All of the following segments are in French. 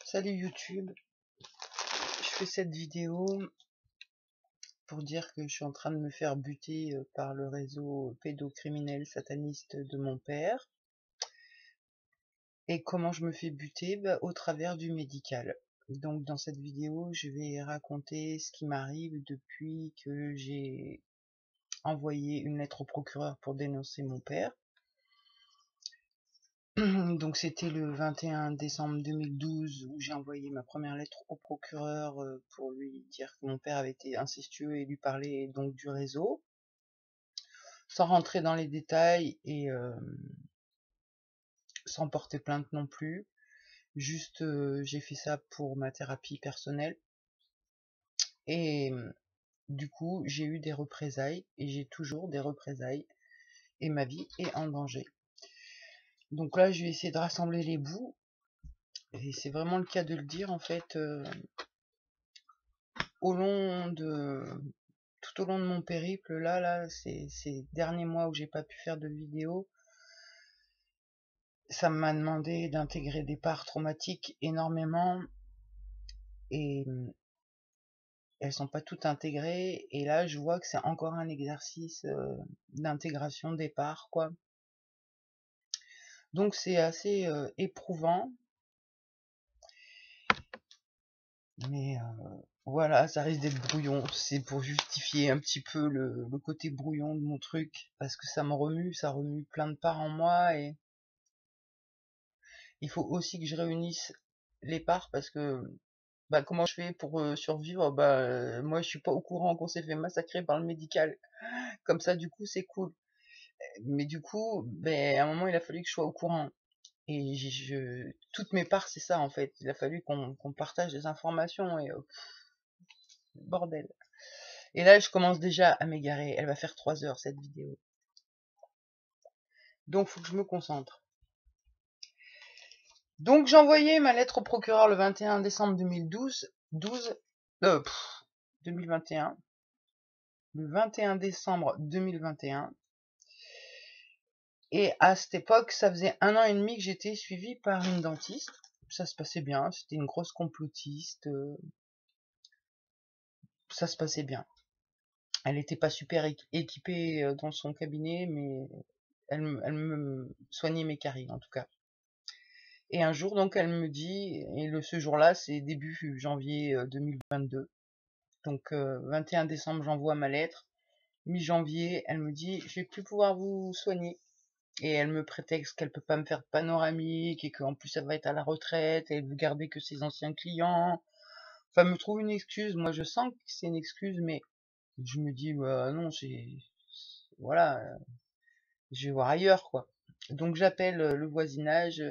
Salut YouTube, je fais cette vidéo pour dire que je suis en train de me faire buter par le réseau pédocriminel sataniste de mon père. Et comment je me fais buter? Au travers du médical. Donc dans cette vidéo, je vais raconter ce qui m'arrive depuis que j'ai envoyé une lettre au procureur pour dénoncer mon père. Donc c'était le 21 décembre 2012 où j'ai envoyé ma première lettre au procureur pour lui dire que mon père avait été incestueux et lui parler donc du réseau, sans rentrer dans les détails et sans porter plainte non plus. Juste j'ai fait ça pour ma thérapie personnelle et du coup j'ai eu des représailles et j'ai toujours des représailles et ma vie est en danger. Donc là je vais essayer de rassembler les bouts et c'est vraiment le cas de le dire en fait. Tout au long de mon périple, ces derniers mois où j'ai pas pu faire de vidéo, ça m'a demandé d'intégrer des parts traumatiques énormément et elles sont pas toutes intégrées. Et là, je vois que c'est encore un exercice d'intégration des parts, quoi. Donc c'est assez éprouvant, mais voilà, ça risque d'être brouillon. C'est pour justifier un petit peu le côté brouillon de mon truc, parce que ça remue plein de parts en moi et il faut aussi que je réunisse les parts parce que comment je fais pour survivre? Moi je suis pas au courant qu'on s'est fait massacrer par le médical. Comme ça du coup c'est cool. Mais du coup, à un moment il a fallu que je sois au courant. Et toutes mes parts c'est ça en fait. Il a fallu qu'on partage des informations et bordel. Et là je commence déjà à m'égarer. Elle va faire 3 heures cette vidéo. Donc faut que je me concentre. Donc j'ai envoyé ma lettre au procureur le 21 décembre 2021, le 21 décembre 2021. Et à cette époque, ça faisait 1 an et demi que j'étais suivie par une dentiste. Ça se passait bien, c'était une grosse complotiste. Ça se passait bien. Elle n'était pas super équipée dans son cabinet, mais elle me soignait mes caries en tout cas. Et un jour, donc, elle me dit, et ce jour-là, c'est début janvier 2022. Donc, 21 décembre, j'envoie ma lettre. Mi-janvier, elle me dit, je vais plus pouvoir vous soigner. Et elle me prétexte qu'elle peut pas me faire de panoramique et qu'en plus elle va être à la retraite et elle veut garder que ses anciens clients. Enfin, elle me trouve une excuse. Moi, je sens que c'est une excuse, mais je me dis, non, voilà, je vais voir ailleurs, quoi. Donc, j'appelle le voisinage,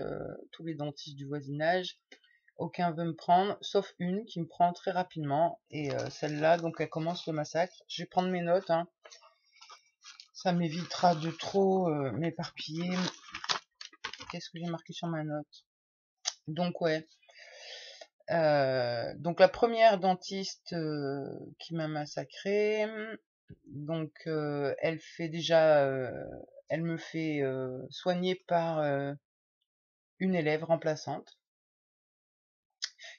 tous les dentistes du voisinage. Aucun veut me prendre, sauf une qui me prend très rapidement. Et celle-là, donc, elle commence le massacre. Je vais prendre mes notes, hein. Ça m'évitera de trop m'éparpiller. Qu'est-ce que j'ai marqué sur ma note? Donc ouais. Donc la première dentiste qui m'a massacré, donc elle fait déjà, elle me fait soigner par une élève remplaçante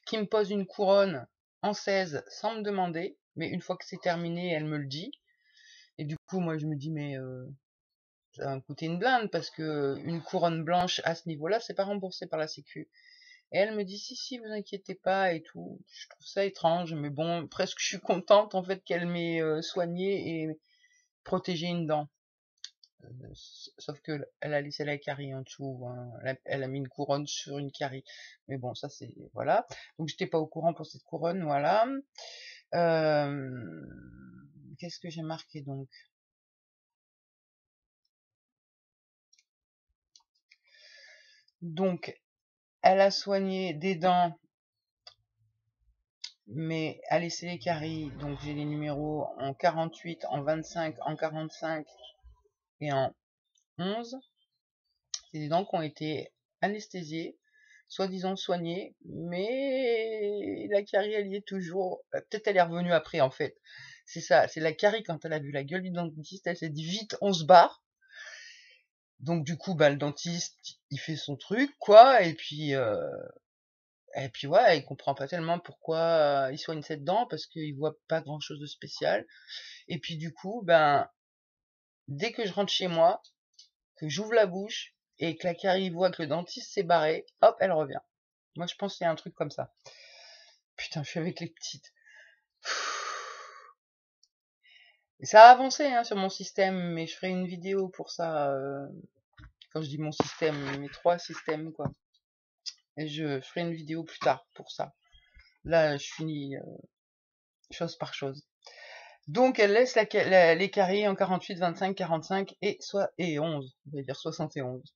qui me pose une couronne en 16 sans me demander, mais une fois que c'est terminé, elle me le dit. Et du coup, moi je me dis mais ça va me coûter une blinde parce que une couronne blanche à ce niveau-là, c'est pas remboursé par la Sécu. Et elle me dit si, vous inquiétez pas et tout. Je trouve ça étrange, mais bon, presque je suis contente en fait qu'elle m'ait soignée et protégé une dent. Sauf que elle a laissé la carie en dessous, hein. Elle a mis une couronne sur une carie. Mais bon, ça c'est voilà. Donc j'étais pas au courant pour cette couronne, voilà. Qu'est-ce que j'ai marqué donc? Donc elle a soigné des dents, mais a laissé les caries. Donc j'ai les numéros en 48, en 25, en 45 et en 11. C'est des dents qui ont été anesthésiées, soi-disant soignées, mais la carie elle y est toujours. Peut-être elle est revenue après en fait. C'est ça, c'est la carie quand elle a vu la gueule du dentiste, elle s'est dit vite on se barre. Donc du coup le dentiste il fait son truc quoi, et puis Et puis voilà, il comprend pas tellement pourquoi il soigne cette dent, parce qu'il voit pas grand-chose de spécial. Et puis du coup, ben, dès que je rentre chez moi, que j'ouvre la bouche, et que la carie voit que le dentiste s'est barré, hop, elle revient. Moi, je pense qu'il y a un truc comme ça. Putain, je suis avec les petites. Et ça a avancé hein, sur mon système, mais je ferai une vidéo pour ça. Quand je dis mon système, mes 3 systèmes, quoi. Et je ferai une vidéo plus tard pour ça. Là, je finis chose par chose. Donc, elle laisse les caries en 48, 25, 45 et 11. On va dire 71.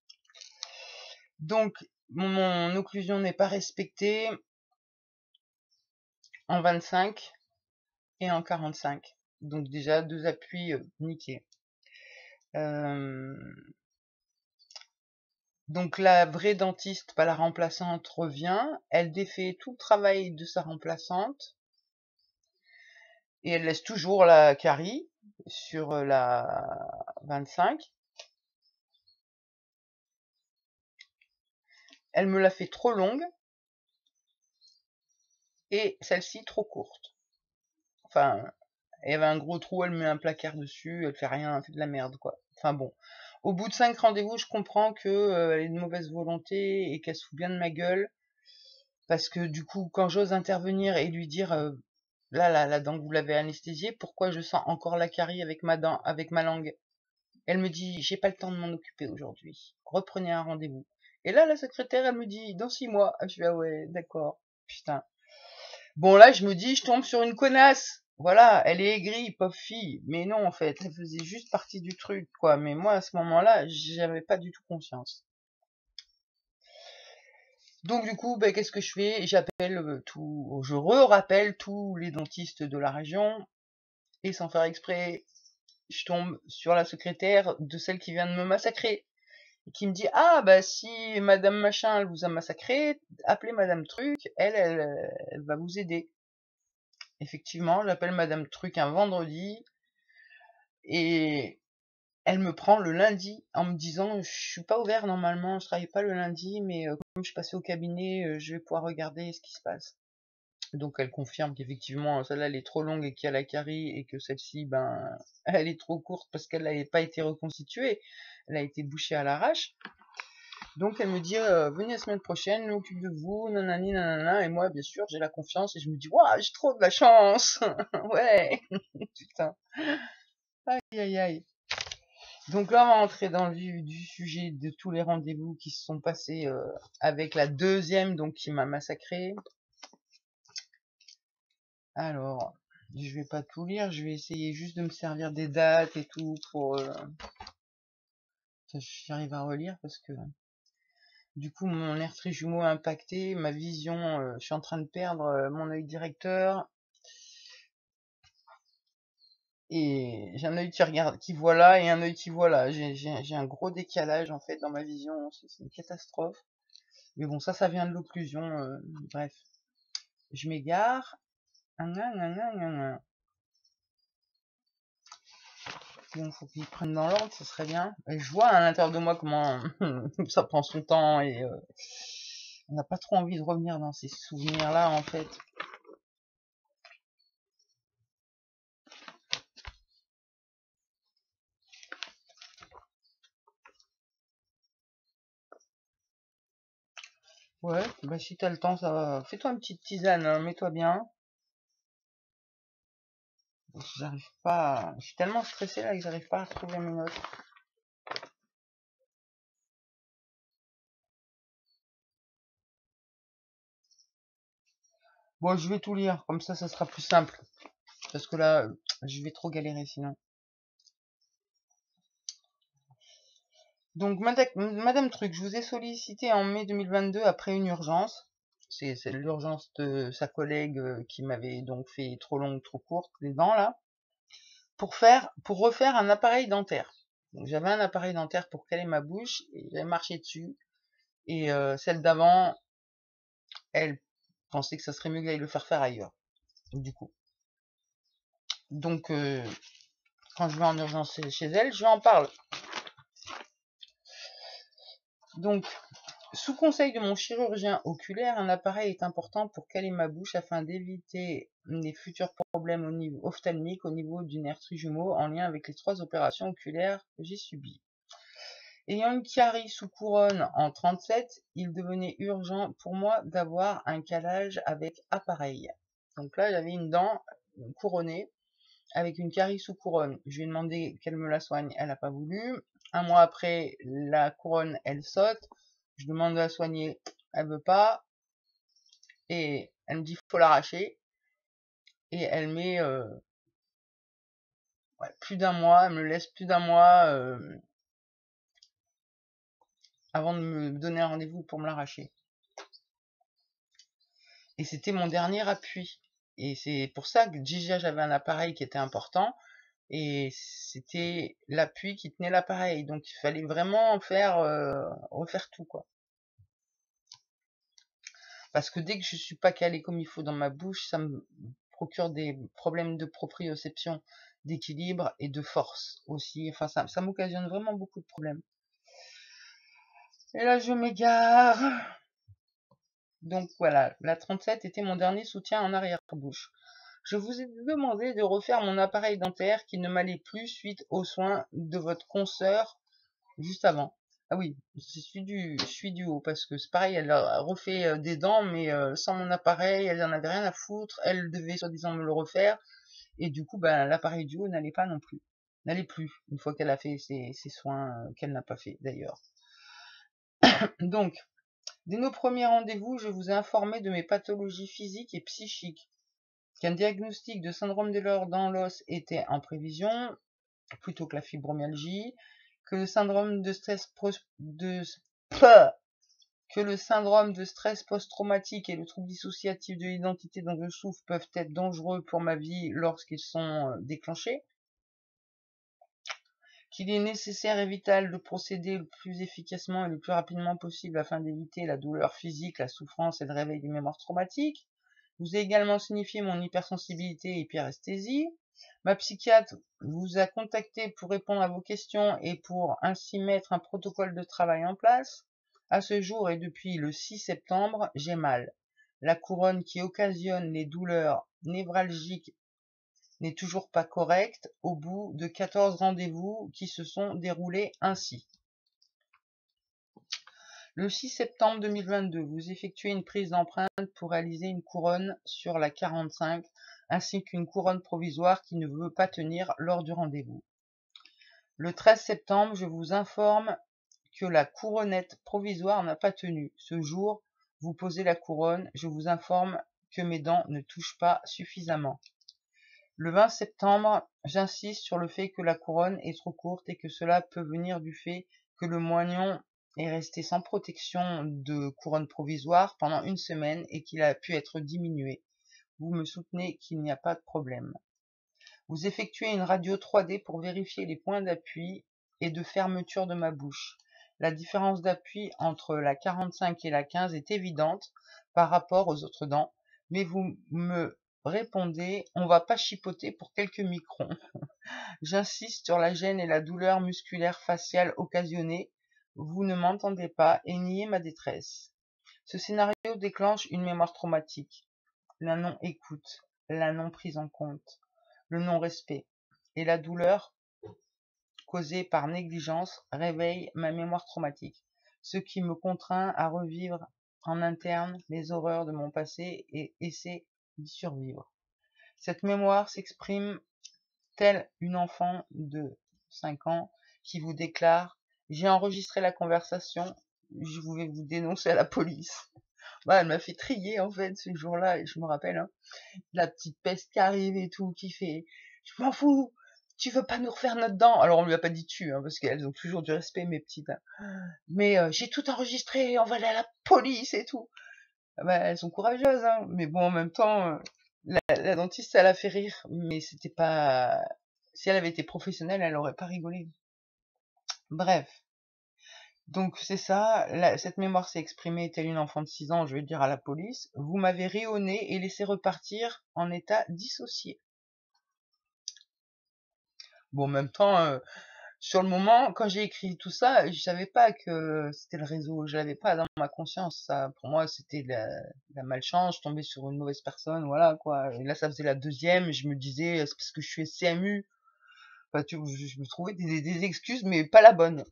Donc, mon occlusion n'est pas respectée en 25 et en 45. Donc déjà, 2 appuis niqués. Donc la vraie dentiste, pas la remplaçante, revient. Elle défait tout le travail de sa remplaçante. Et elle laisse toujours la carie sur la 25. Elle me l'a fait trop longue. Et celle-ci trop courte. Enfin, il y avait un gros trou, elle met un placard dessus, elle fait rien, elle fait de la merde, quoi. Enfin bon. Au bout de 5 rendez-vous, je comprends que elle est de mauvaise volonté et qu'elle se fout bien de ma gueule. Parce que du coup, quand j'ose intervenir et lui dire là, la dent que vous l'avez anesthésiée, pourquoi je sens encore la carie avec ma dent, avec ma langue? Elle me dit, j'ai pas le temps de m'en occuper aujourd'hui. Reprenez un rendez-vous. Et là, la secrétaire, elle me dit, dans 6 mois. Je dis, ah ouais, d'accord. Putain. Bon, là, je me dis, je tombe sur une connasse. Voilà, elle est aigrie, pauvre fille. Mais non, en fait, elle faisait juste partie du truc, quoi. Mais moi, à ce moment-là, j'avais pas du tout conscience. Donc, du coup, ben, qu'est-ce que je fais? J'appelle je rappelle tous les dentistes de la région. Et sans faire exprès, je tombe sur la secrétaire de celle qui vient de me massacrer. Et qui me dit, ah, bah, si madame machin, elle vous a massacré, appelez madame Truc, elle va vous aider. Effectivement, j'appelle madame Truc un vendredi, et elle me prend le lundi en me disant, je suis pas ouvert normalement, je travaille pas le lundi, mais comme je passais au cabinet, je vais pouvoir regarder ce qui se passe. Donc elle confirme qu'effectivement celle-là elle est trop longue et qu'il y a la carie, et que celle-ci ben elle est trop courte parce qu'elle n'avait pas été reconstituée, elle a été bouchée à l'arrache. Donc elle me dit venez la semaine prochaine, je m'occupe de vous, nanani nanana, et moi bien sûr j'ai la confiance et je me dis waouh j'ai trop de la chance. Ouais. Putain, aïe aïe aïe. Donc là on va entrer dans le vif du sujet de tous les rendez-vous qui se sont passés avec la deuxième donc qui m'a massacré. Alors, je vais pas tout lire, je vais essayer juste de me servir des dates et tout pour j'arrive à relire parce que du coup mon nerf trijumeau a impacté, ma vision, je suis en train de perdre mon œil directeur, et j'ai un œil qui regarde, qui voit là, et un œil qui voit là. J'ai un gros décalage en fait dans ma vision, c'est une catastrophe. Mais bon, ça vient de l'occlusion, bref. Je m'égare. Bon, faut qu'ils prennent dans l'ordre, ce serait bien. Et je vois à l'intérieur de moi comment ça prend son temps, et on n'a pas trop envie de revenir dans ces souvenirs-là, en fait. Ouais, bah si t'as le temps, ça va. Fais-toi une petite tisane, hein, mets-toi bien. J'arrive pas. Je suis tellement stressé là que j'arrive pas à retrouver mes notes. Bon, je vais tout lire, comme ça sera plus simple. Parce que là, je vais trop galérer sinon. Donc, Madame Truc, je vous ai sollicité en mai 2022 après une urgence. C'est l'urgence de sa collègue qui m'avait donc fait trop longue, trop courte, les dents là. Pour refaire un appareil dentaire. Donc, j'avais un appareil dentaire pour caler ma bouche, et j'avais marché dessus. Et celle d'avant, elle pensait que ça serait mieux que j'aille le faire ailleurs. Du coup. Donc, quand je vais en urgence chez elle, je lui en parle. Donc, Sous conseil de mon chirurgien oculaire, un appareil est important pour caler ma bouche afin d'éviter les futurs problèmes au niveau ophtalmique au niveau du nerf trijumeau en lien avec les 3 opérations oculaires que j'ai subies. Ayant une carie sous couronne en 37, il devenait urgent pour moi d'avoir un calage avec appareil. Donc là, j'avais une dent couronnée avec une carie sous couronne. Je lui ai demandé qu'elle me la soigne, elle n'a pas voulu. Un mois après, la couronne, elle saute. Je demande de la soigner, elle veut pas. Et elle me dit faut l'arracher. Et elle met plus d'un mois, elle me laisse plus d'un mois avant de me donner un rendez-vous pour me l'arracher. Et c'était mon dernier appui. Et c'est pour ça que déjà j'avais un appareil qui était important. Et c'était l'appui qui tenait l'appareil. Donc il fallait vraiment refaire tout, quoi. Parce que dès que je suis pas calée comme il faut dans ma bouche, ça me procure des problèmes de proprioception, d'équilibre et de force aussi. Enfin, ça m'occasionne vraiment beaucoup de problèmes. Et là, je m'égare. Donc voilà, la 37 était mon dernier soutien en arrière-bouche. Je vous ai demandé de refaire mon appareil dentaire qui ne m'allait plus suite aux soins de votre consoeur juste avant. Ah oui, je suis du haut parce que c'est pareil, elle a refait des dents, mais sans mon appareil, elle en avait rien à foutre. Elle devait soi-disant me le refaire. Et du coup, ben, l'appareil du haut n'allait pas non plus. N'allait plus, une fois qu'elle a fait ses soins qu'elle n'a pas fait d'ailleurs. Donc, dès nos premiers rendez-vous, je vous ai informé de mes pathologies physiques et psychiques, qu'un diagnostic de syndrome de l'or dans l'os était en prévision, plutôt que la fibromyalgie, que le syndrome de stress post-traumatique et le trouble dissociatif de l'identité dont je souffre peuvent être dangereux pour ma vie lorsqu'ils sont déclenchés, qu'il est nécessaire et vital de procéder le plus efficacement et le plus rapidement possible afin d'éviter la douleur physique, la souffrance et le réveil des mémoires traumatiques. Je vous ai également signifié mon hypersensibilité et hyperesthésie. Ma psychiatre vous a contacté pour répondre à vos questions et pour ainsi mettre un protocole de travail en place. À ce jour et depuis le 6 septembre, j'ai mal. La couronne qui occasionne les douleurs névralgiques n'est toujours pas correcte au bout de 14 rendez-vous qui se sont déroulés ainsi. Le 6 septembre 2022, vous effectuez une prise d'empreinte pour réaliser une couronne sur la 45 ainsi qu'une couronne provisoire qui ne veut pas tenir lors du rendez-vous. Le 13 septembre, je vous informe que la couronnette provisoire n'a pas tenu. Ce jour, vous posez la couronne, je vous informe que mes dents ne touchent pas suffisamment. Le 20 septembre, j'insiste sur le fait que la couronne est trop courte et que cela peut venir du fait que le moignon est resté sans protection de couronne provisoire pendant une semaine et qu'il a pu être diminué. Vous me soutenez qu'il n'y a pas de problème. Vous effectuez une radio 3D pour vérifier les points d'appui et de fermeture de ma bouche. La différence d'appui entre la 45 et la 15 est évidente par rapport aux autres dents, mais vous me répondez, on va pas chipoter pour quelques microns. J'insiste sur la gêne et la douleur musculaire faciale occasionnées. Vous ne m'entendez pas et niez ma détresse. Ce scénario déclenche une mémoire traumatique, la non-écoute, la non-prise en compte, le non-respect et la douleur causée par négligence réveille ma mémoire traumatique, ce qui me contraint à revivre en interne les horreurs de mon passé et essaie d'y survivre. Cette mémoire s'exprime telle une enfant de 5 ans qui vous déclare « J'ai enregistré la conversation, je vais vous dénoncer à la police ». Bah, elle m'a fait trier en fait ce jour-là, et je me rappelle, hein, la petite peste qui arrive et tout, qui fait « Je m'en fous, tu veux pas nous refaire notre dent ?» Alors on lui a pas dit dessus, hein, parce qu'elles ont toujours du respect, mes petites. Hein. Mais j'ai tout enregistré, on va aller à la police et tout. Bah, elles sont courageuses, hein, mais bon, en même temps, la dentiste, ça l'a fait rire, mais c'était pas... Si elle avait été professionnelle, elle aurait pas rigolé. Bref. Donc c'est ça, cette mémoire s'est exprimée telle une enfant de 6 ans, je vais le dire à la police. Vous m'avez ri au nez et laissé repartir en état dissocié. Bon, en même temps, Sur le moment, quand j'ai écrit tout ça, je savais pas que c'était le réseau. Je l'avais pas dans ma conscience. Ça, pour moi, c'était la malchance. Je tombais sur une mauvaise personne, voilà quoi. Et là, ça faisait la deuxième. Et je me disais, c'est parce que je suis CMU. Enfin, je me trouvais des excuses, mais pas la bonne.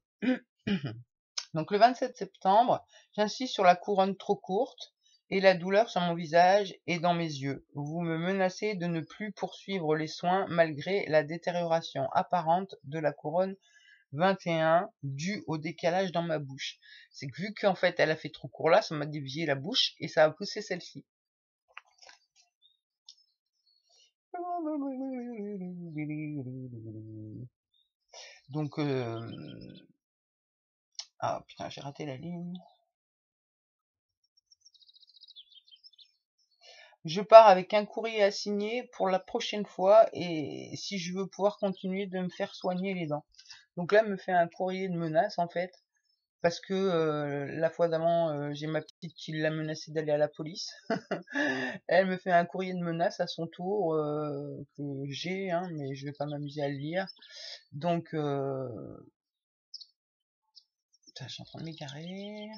Donc le 27 septembre, j'insiste sur la couronne trop courte et la douleur sur mon visage et dans mes yeux. Vous me menacez de ne plus poursuivre les soins malgré la détérioration apparente de la couronne 21 due au décalage dans ma bouche. C'est que vu qu'en fait elle a fait trop court là, ça m'a dévié la bouche et ça a poussé celle-ci. Donc, ah putain, j'ai raté la ligne. Je pars avec un courrier à signer pour la prochaine fois et si je veux pouvoir continuer de me faire soigner les dents. Donc là, elle me fait un courrier de menace en fait, parce que la fois d'avant, j'ai ma petite qui l'a menacé d'aller à la police. Elle me fait un courrier de menace à son tour, que j'ai, hein, mais je vais pas m'amuser à le lire. Donc, putain, je suis en train de m'égarer.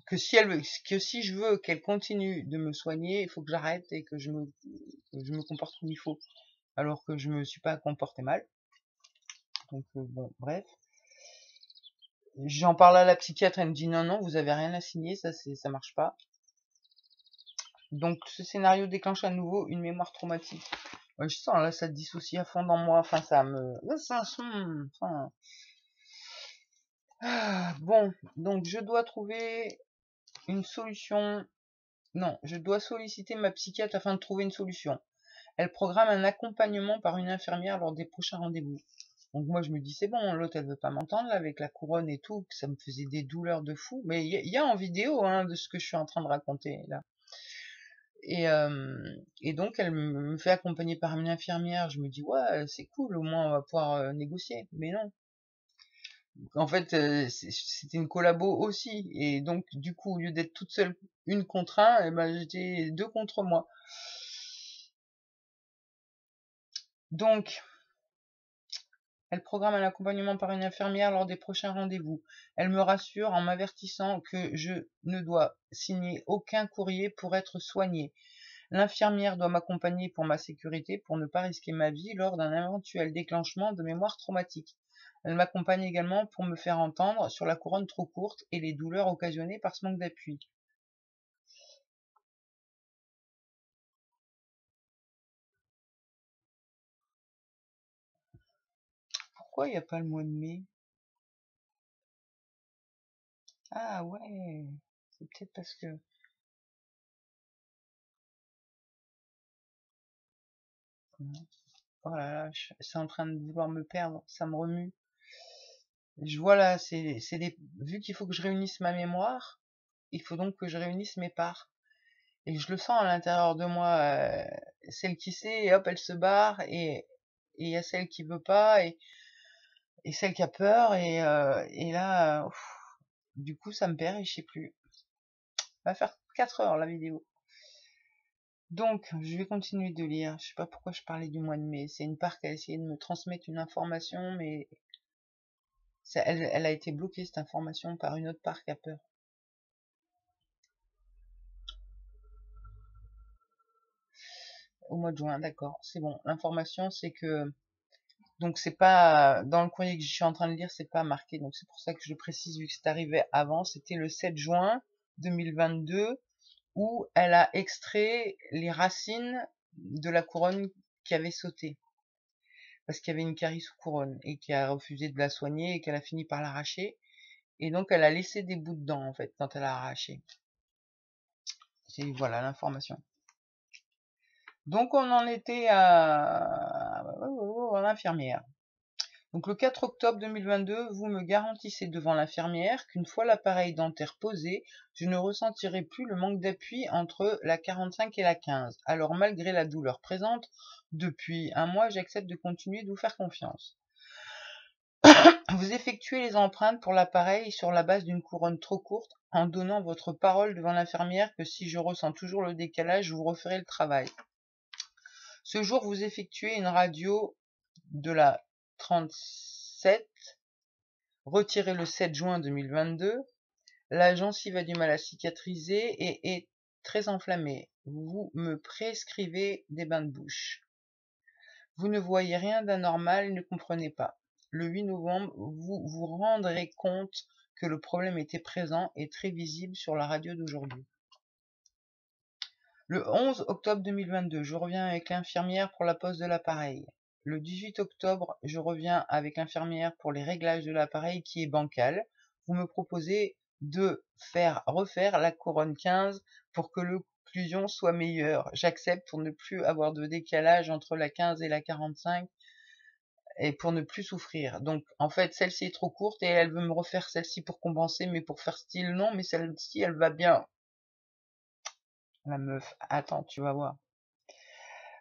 Que si je veux qu'elle continue de me soigner, il faut que j'arrête et que je me comporte comme il faut. Alors que je me suis pas comporté mal. Donc bon, bref. J'en parle à la psychiatre, elle me dit non, non, vous avez rien à signer, ça marche pas. Donc ce scénario déclenche à nouveau une mémoire traumatique. Ouais, je sens là, ça te dissocie à fond dans moi. Enfin, ça me. Enfin. Bon, donc je dois trouver une solution. Non, je dois solliciter ma psychiatre afin de trouver une solution. Elle programme un accompagnement par une infirmière lors des prochains rendez-vous. Donc moi je me dis c'est bon, l'autre elle veut pas m'entendre là avec la couronne et tout, que ça me faisait des douleurs de fou. Mais il y a en vidéo hein, de ce que je suis en train de raconter là. Et donc elle me fait accompagner par une infirmière. Je me dis ouais c'est cool, au moins on va pouvoir négocier. Mais non. En fait c'était une collabo aussi. Et donc du coup au lieu d'être toute seule une contre un, et ben j'étais deux contre moi. Donc elle programme un accompagnement par une infirmière lors des prochains rendez-vous. Elle me rassure en m'avertissant que je ne dois signer aucun courrier pour être soignée. L'infirmière doit m'accompagner pour ma sécurité, pour ne pas risquer ma vie lors d'un éventuel déclenchement de mémoire traumatique. Elle m'accompagne également pour me faire entendre sur la couronne trop courte et les douleurs occasionnées par ce manque d'appui. Pourquoi il n'y a pas le mois de mai? Ah ouais, c'est peut-être parce que... Oh là là, c'est en train de vouloir me perdre, ça me remue. Je vois là, vu qu'il faut que je réunisse ma mémoire, il faut donc que je réunisse mes parts. Et je le sens à l'intérieur de moi, celle qui sait, et hop, elle se barre, et il y a celle qui veut pas, et celle qui a peur, et là, du coup, ça me perd et je sais plus. Ça va faire 4 heures la vidéo. Donc, je vais continuer de lire. Je sais pas pourquoi je parlais du mois de mai. C'est une part qui a essayé de me transmettre une information, mais elle a été bloquée, cette information, par une autre part qui a peur. Au mois de juin, d'accord, c'est bon. L'information, c'est que donc c'est pas dans le courrier que je suis en train de lire, c'est pas marqué. Donc c'est pour ça que je le précise vu que c'est arrivé avant. C'était le 7 juin 2022 où elle a extrait les racines de la couronne qui avait sauté parce qu'il y avait une carie sous couronne et qui a refusé de la soigner et qu'elle a fini par l'arracher. Et donc elle a laissé des bouts de dents en fait quand elle a arraché. C'est voilà l'information. Donc on en était à l'infirmière. Donc le 4 octobre 2022, vous me garantissez devant l'infirmière qu'une fois l'appareil dentaire posé, je ne ressentirai plus le manque d'appui entre la 45 et la 15. Alors malgré la douleur présente, depuis un mois, j'accepte de continuer de vous faire confiance. Vous effectuez les empreintes pour l'appareil sur la base d'une couronne trop courte en donnant votre parole devant l'infirmière que si je ressens toujours le décalage, je vous referai le travail. Ce jour, vous effectuez une radio de la 37, retiré le 7 juin 2022. La gencive a du mal à cicatriser et est très enflammée. Vous me prescrivez des bains de bouche. Vous ne voyez rien d'anormal et ne comprenez pas. Le 8 novembre, vous vous rendrez compte que le problème était présent et très visible sur la radio d'aujourd'hui. Le 11 octobre 2022, je reviens avec l'infirmière pour la pose de l'appareil. Le 18 octobre, je reviens avec l'infirmière pour les réglages de l'appareil qui est bancal. Vous me proposez de refaire la couronne 15 pour que l'occlusion soit meilleure. J'accepte pour ne plus avoir de décalage entre la 15 et la 45 et pour ne plus souffrir. Donc, en fait, celle-ci est trop courte et elle veut me refaire celle-ci pour compenser, mais pour faire style, non, mais celle-ci, elle va bien. La meuf, attends, tu vas voir.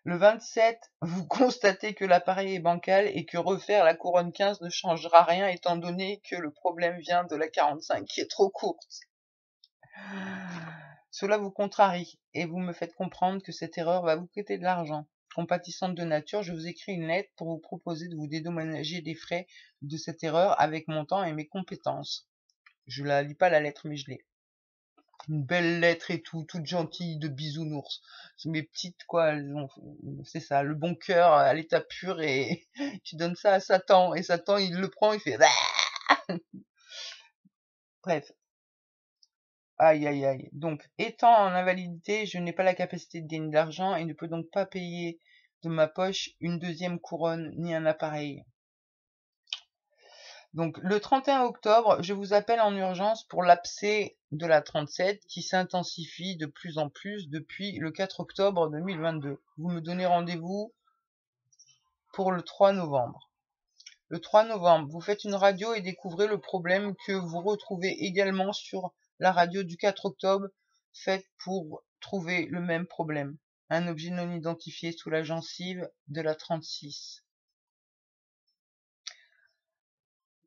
Le 27, vous constatez que l'appareil est bancal et que refaire la couronne 15 ne changera rien étant donné que le problème vient de la 45 qui est trop courte. Cela vous contrarie et vous me faites comprendre que cette erreur va vous coûter de l'argent. Compatissante de nature, je vous écris une lettre pour vous proposer de vous dédommager des frais de cette erreur avec mon temps et mes compétences. Je la lis pas la lettre, mais je l'ai. Une belle lettre et tout, toute gentille, de bisounours. C'est mes petites, quoi, c'est ça, le bon cœur à l'état pur et tu donnes ça à Satan et Satan il le prend, il fait bref. Aïe aïe aïe. Donc, étant en invalidité, je n'ai pas la capacité de gagner de l'argent et ne peux donc pas payer de ma poche une deuxième couronne ni un appareil. Donc, le 31 octobre, je vous appelle en urgence pour l'abcès de la 37 qui s'intensifie de plus en plus depuis le 4 octobre 2022. Vous me donnez rendez-vous pour le 3 novembre. Le 3 novembre, vous faites une radio et découvrez le problème que vous retrouvez également sur la radio du 4 octobre, faite pour trouver le même problème. Un objet non identifié sous la gencive de la 36.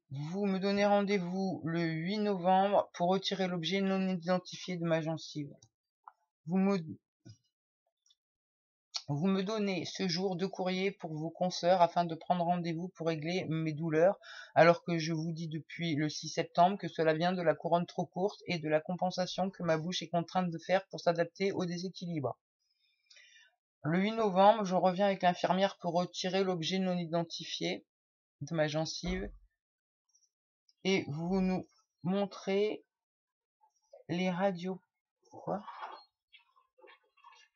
Vous me donnez rendez-vous le 8 novembre pour retirer l'objet non identifié de ma gencive. Vous me donnez ce jour 2 courriers pour vos consoeurs afin de prendre rendez-vous pour régler mes douleurs, alors que je vous dis depuis le 6 septembre que cela vient de la couronne trop courte et de la compensation que ma bouche est contrainte de faire pour s'adapter au déséquilibre. Le 8 novembre, je reviens avec l'infirmière pour retirer l'objet non identifié de ma gencive et vous nous montrez les radios. Quoi ?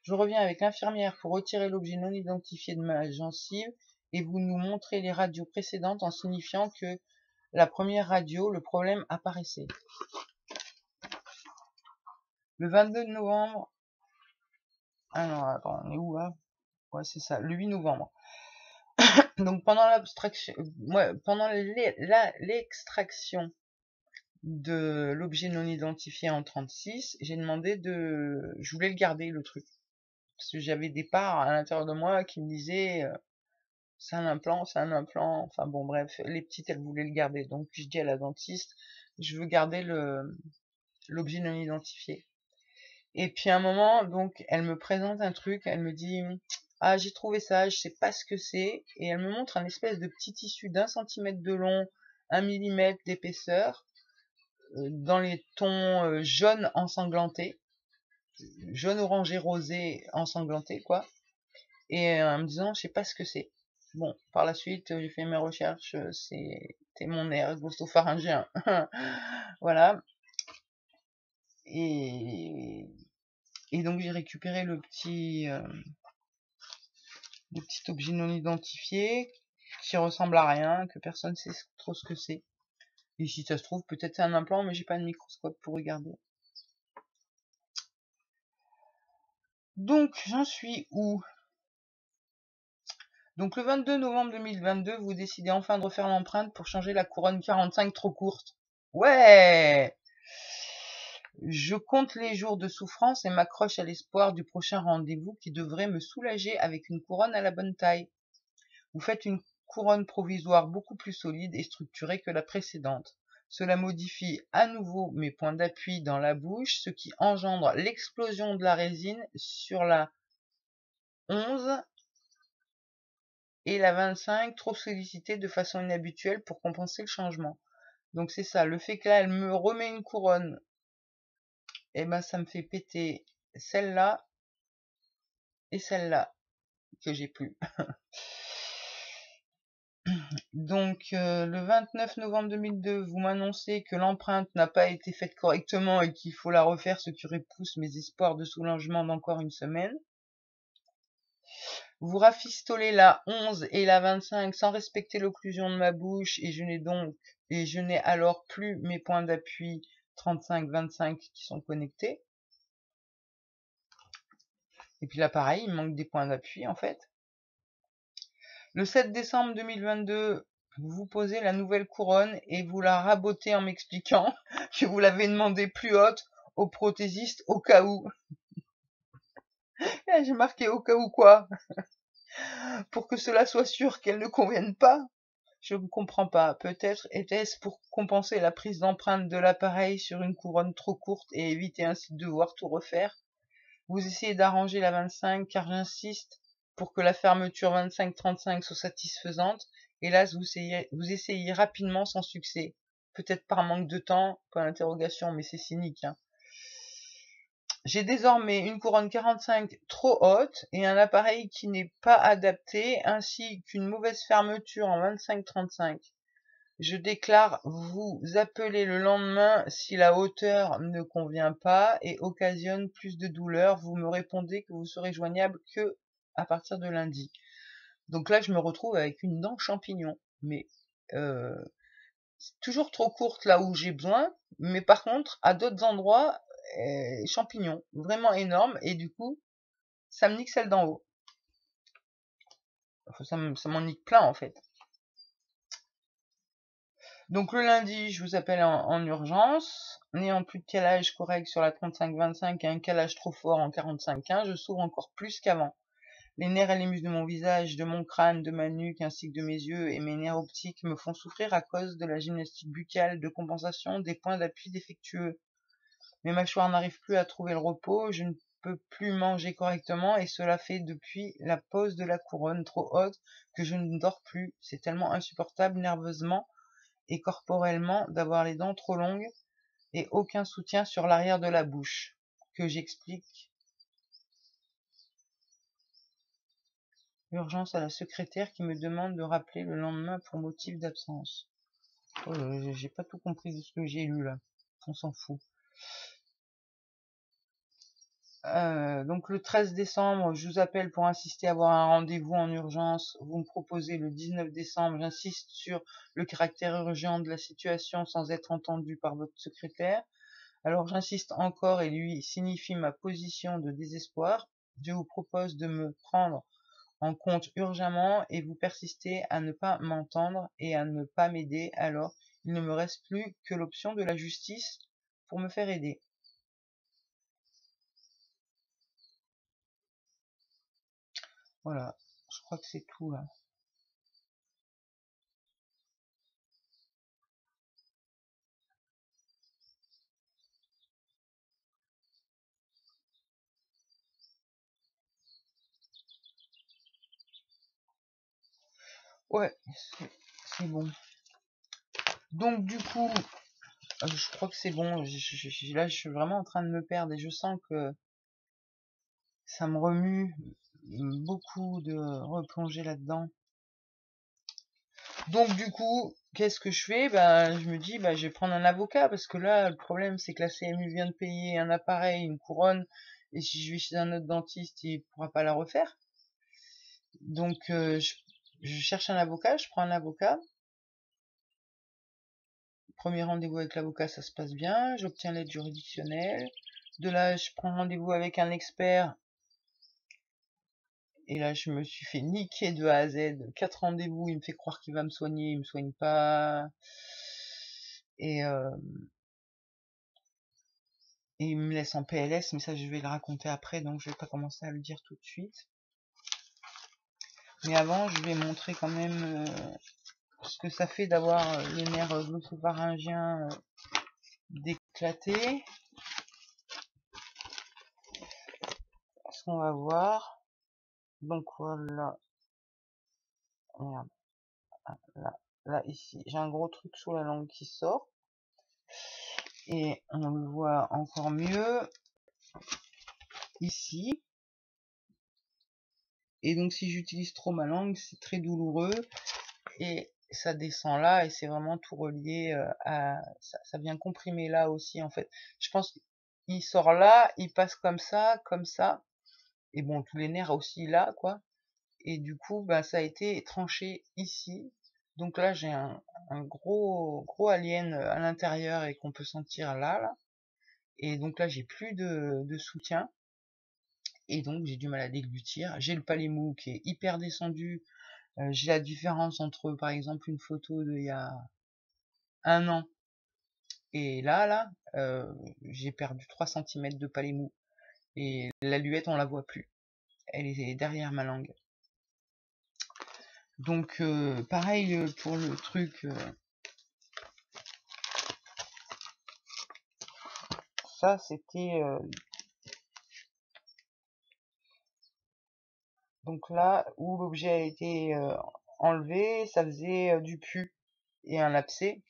Je reviens avec l'infirmière pour retirer l'objet non identifié de ma gencive et vous nous montrez les radios précédentes en signifiant que la première radio, le problème apparaissait. Le 22 novembre... Ah non, attends, on est où là? Ouais, c'est ça, le 8 novembre. Donc pendant l'abstraction... Ouais, pendant l'extraction de l'objet non identifié en 36, j'ai demandé de... Je voulais le garder, le truc. Parce que j'avais des parts à l'intérieur de moi qui me disaient... c'est un implant, enfin bon bref, les petites elles voulaient le garder, donc je dis à la dentiste, je veux garder l'objet non identifié. Et puis à un moment, donc elle me présente un truc, elle me dit, ah j'ai trouvé ça, je sais pas ce que c'est, et elle me montre un espèce de petit tissu d'1 centimètre de long, 1 millimètre d'épaisseur, dans les tons jaune ensanglanté, jaune orangé rosé ensanglanté quoi, et en me disant, je sais pas ce que c'est. Bon, par la suite, j'ai fait mes recherches, c'était mon nerf glossopharyngien. Voilà. Et donc j'ai récupéré le petit objet non identifié qui ressemble à rien, que personne sait trop ce que c'est. Et si ça se trouve, peut-être c'est un implant, mais j'ai pas de microscope pour regarder. Donc j'en suis où? Donc le 22 novembre 2022, vous décidez enfin de refaire l'empreinte pour changer la couronne 45 trop courte. Ouais! Je compte les jours de souffrance et m'accroche à l'espoir du prochain rendez-vous qui devrait me soulager avec une couronne à la bonne taille. Vous faites une couronne provisoire beaucoup plus solide et structurée que la précédente. Cela modifie à nouveau mes points d'appui dans la bouche, ce qui engendre l'explosion de la résine sur la 11 et la 25 trop sollicitée de façon inhabituelle pour compenser le changement. Donc c'est ça, le fait que là elle me remet une couronne, et ben ça me fait péter celle-là et celle-là que j'ai plus. Donc le 29 novembre 2002, vous m'annoncez que l'empreinte n'a pas été faite correctement et qu'il faut la refaire, ce qui repousse mes espoirs de soulagement d'encore une semaine. Vous rafistolez la 11 et la 25 sans respecter l'occlusion de ma bouche et je n'ai alors plus mes points d'appui 35-25 qui sont connectés. Et puis là pareil, il me manque des points d'appui en fait. Le 7 décembre 2022, vous posez la nouvelle couronne et vous la rabotez en m'expliquant que vous l'avez demandé plus haute au prothésiste au cas où. Et j'ai marqué au cas où quoi? Pour que cela soit sûr qu'elle ne convienne pas? Je ne comprends pas. Peut-être était-ce pour compenser la prise d'empreinte de l'appareil sur une couronne trop courte et éviter ainsi de devoir tout refaire. Vous essayez d'arranger la 25 car j'insiste pour que la fermeture 25-35 soit satisfaisante. Hélas, vous essayez rapidement sans succès. Peut-être par manque de temps, pas d'interrogation, mais c'est cynique. Hein. J'ai désormais une couronne 45 trop haute et un appareil qui n'est pas adapté, ainsi qu'une mauvaise fermeture en 25-35. Je déclare vous appeler le lendemain si la hauteur ne convient pas et occasionne plus de douleur. Vous me répondez que vous serez joignable que à partir de lundi. Donc là, je me retrouve avec une dent champignon. Mais c'est toujours trop courte là où j'ai besoin. Mais par contre, à d'autres endroits, champignon. Vraiment énorme. Et du coup, ça me nique celle d'en haut. Enfin, ça m'en nique plein en fait. Donc le lundi, je vous appelle en urgence. N'ayant plus de calage correct sur la 35-25 et un calage trop fort en 45-15, je souffre encore plus qu'avant. Les nerfs et les muscles de mon visage, de mon crâne, de ma nuque, ainsi que de mes yeux et mes nerfs optiques me font souffrir à cause de la gymnastique buccale de compensation des points d'appui défectueux. Mes mâchoires n'arrivent plus à trouver le repos, je ne peux plus manger correctement et cela fait depuis la pose de la couronne trop haute que je ne dors plus. C'est tellement insupportable nerveusement et corporellement d'avoir les dents trop longues et aucun soutien sur l'arrière de la bouche. Que j'explique. Urgence à la secrétaire qui me demande de rappeler le lendemain pour motif d'absence. Oh, j'ai pas tout compris de ce que j'ai lu là. On s'en fout. Donc le 13 décembre, je vous appelle pour insister à avoir un rendez-vous en urgence. Vous me proposez le 19 décembre. J'insiste sur le caractère urgent de la situation sans être entendu par votre secrétaire. Alors j'insiste encore et lui signifie ma position de désespoir. Je vous propose de me prendre en compte urgemment et vous persistez à ne pas m'entendre et à ne pas m'aider. Alors il ne me reste plus que l'option de la justice pour me faire aider. Voilà, je crois que c'est tout là. Ouais, c'est bon. Donc du coup, je crois que c'est bon. Là, je suis vraiment en train de me perdre et je sens que ça me remue beaucoup de replonger là-dedans. Donc du coup, qu'est-ce que je fais? Ben, je me dis, ben, je vais prendre un avocat parce que là, le problème, c'est que la CMU vient de payer un appareil, une couronne, et si je vais chez un autre dentiste, il pourra pas la refaire. Donc, je cherche un avocat, je prends un avocat. Premier rendez-vous avec l'avocat, ça se passe bien. J'obtiens l'aide juridictionnelle. De là, je prends rendez-vous avec un expert. Et là, je me suis fait niquer de A à Z. 4 rendez-vous, il me fait croire qu'il va me soigner, il me soigne pas. Et il me laisse en PLS, mais ça, je vais le raconter après, donc je vais pas commencer à le dire tout de suite. Mais avant, je vais montrer quand même ce que ça fait d'avoir le nerf glossopharyngien d'éclater. Ce qu'on va voir. Donc voilà. Merde. Ah, là, ici, j'ai un gros truc sous la langue qui sort. Et on le voit encore mieux ici. Et donc, si j'utilise trop ma langue, c'est très douloureux. Et ça descend là, et c'est vraiment tout relié à... Ça vient comprimer là aussi, en fait. Je pense qu'il sort là, il passe comme ça, et bon, tous les nerfs aussi là, quoi. Et du coup, bah, ça a été tranché ici. Donc là, j'ai un gros alien à l'intérieur et qu'on peut sentir là. Et donc là, j'ai plus de soutien. Et donc, j'ai du mal à déglutir. J'ai le palais mou qui est hyper descendu. J'ai la différence entre, par exemple, une photo d'il y a un an et là, j'ai perdu 3 centimètres de palais mou. Et la luette, on la voit plus. Elle est derrière ma langue. Donc, pareil pour le truc. Ça, c'était... donc là, où l'objet a été enlevé, ça faisait du pus et un abcès.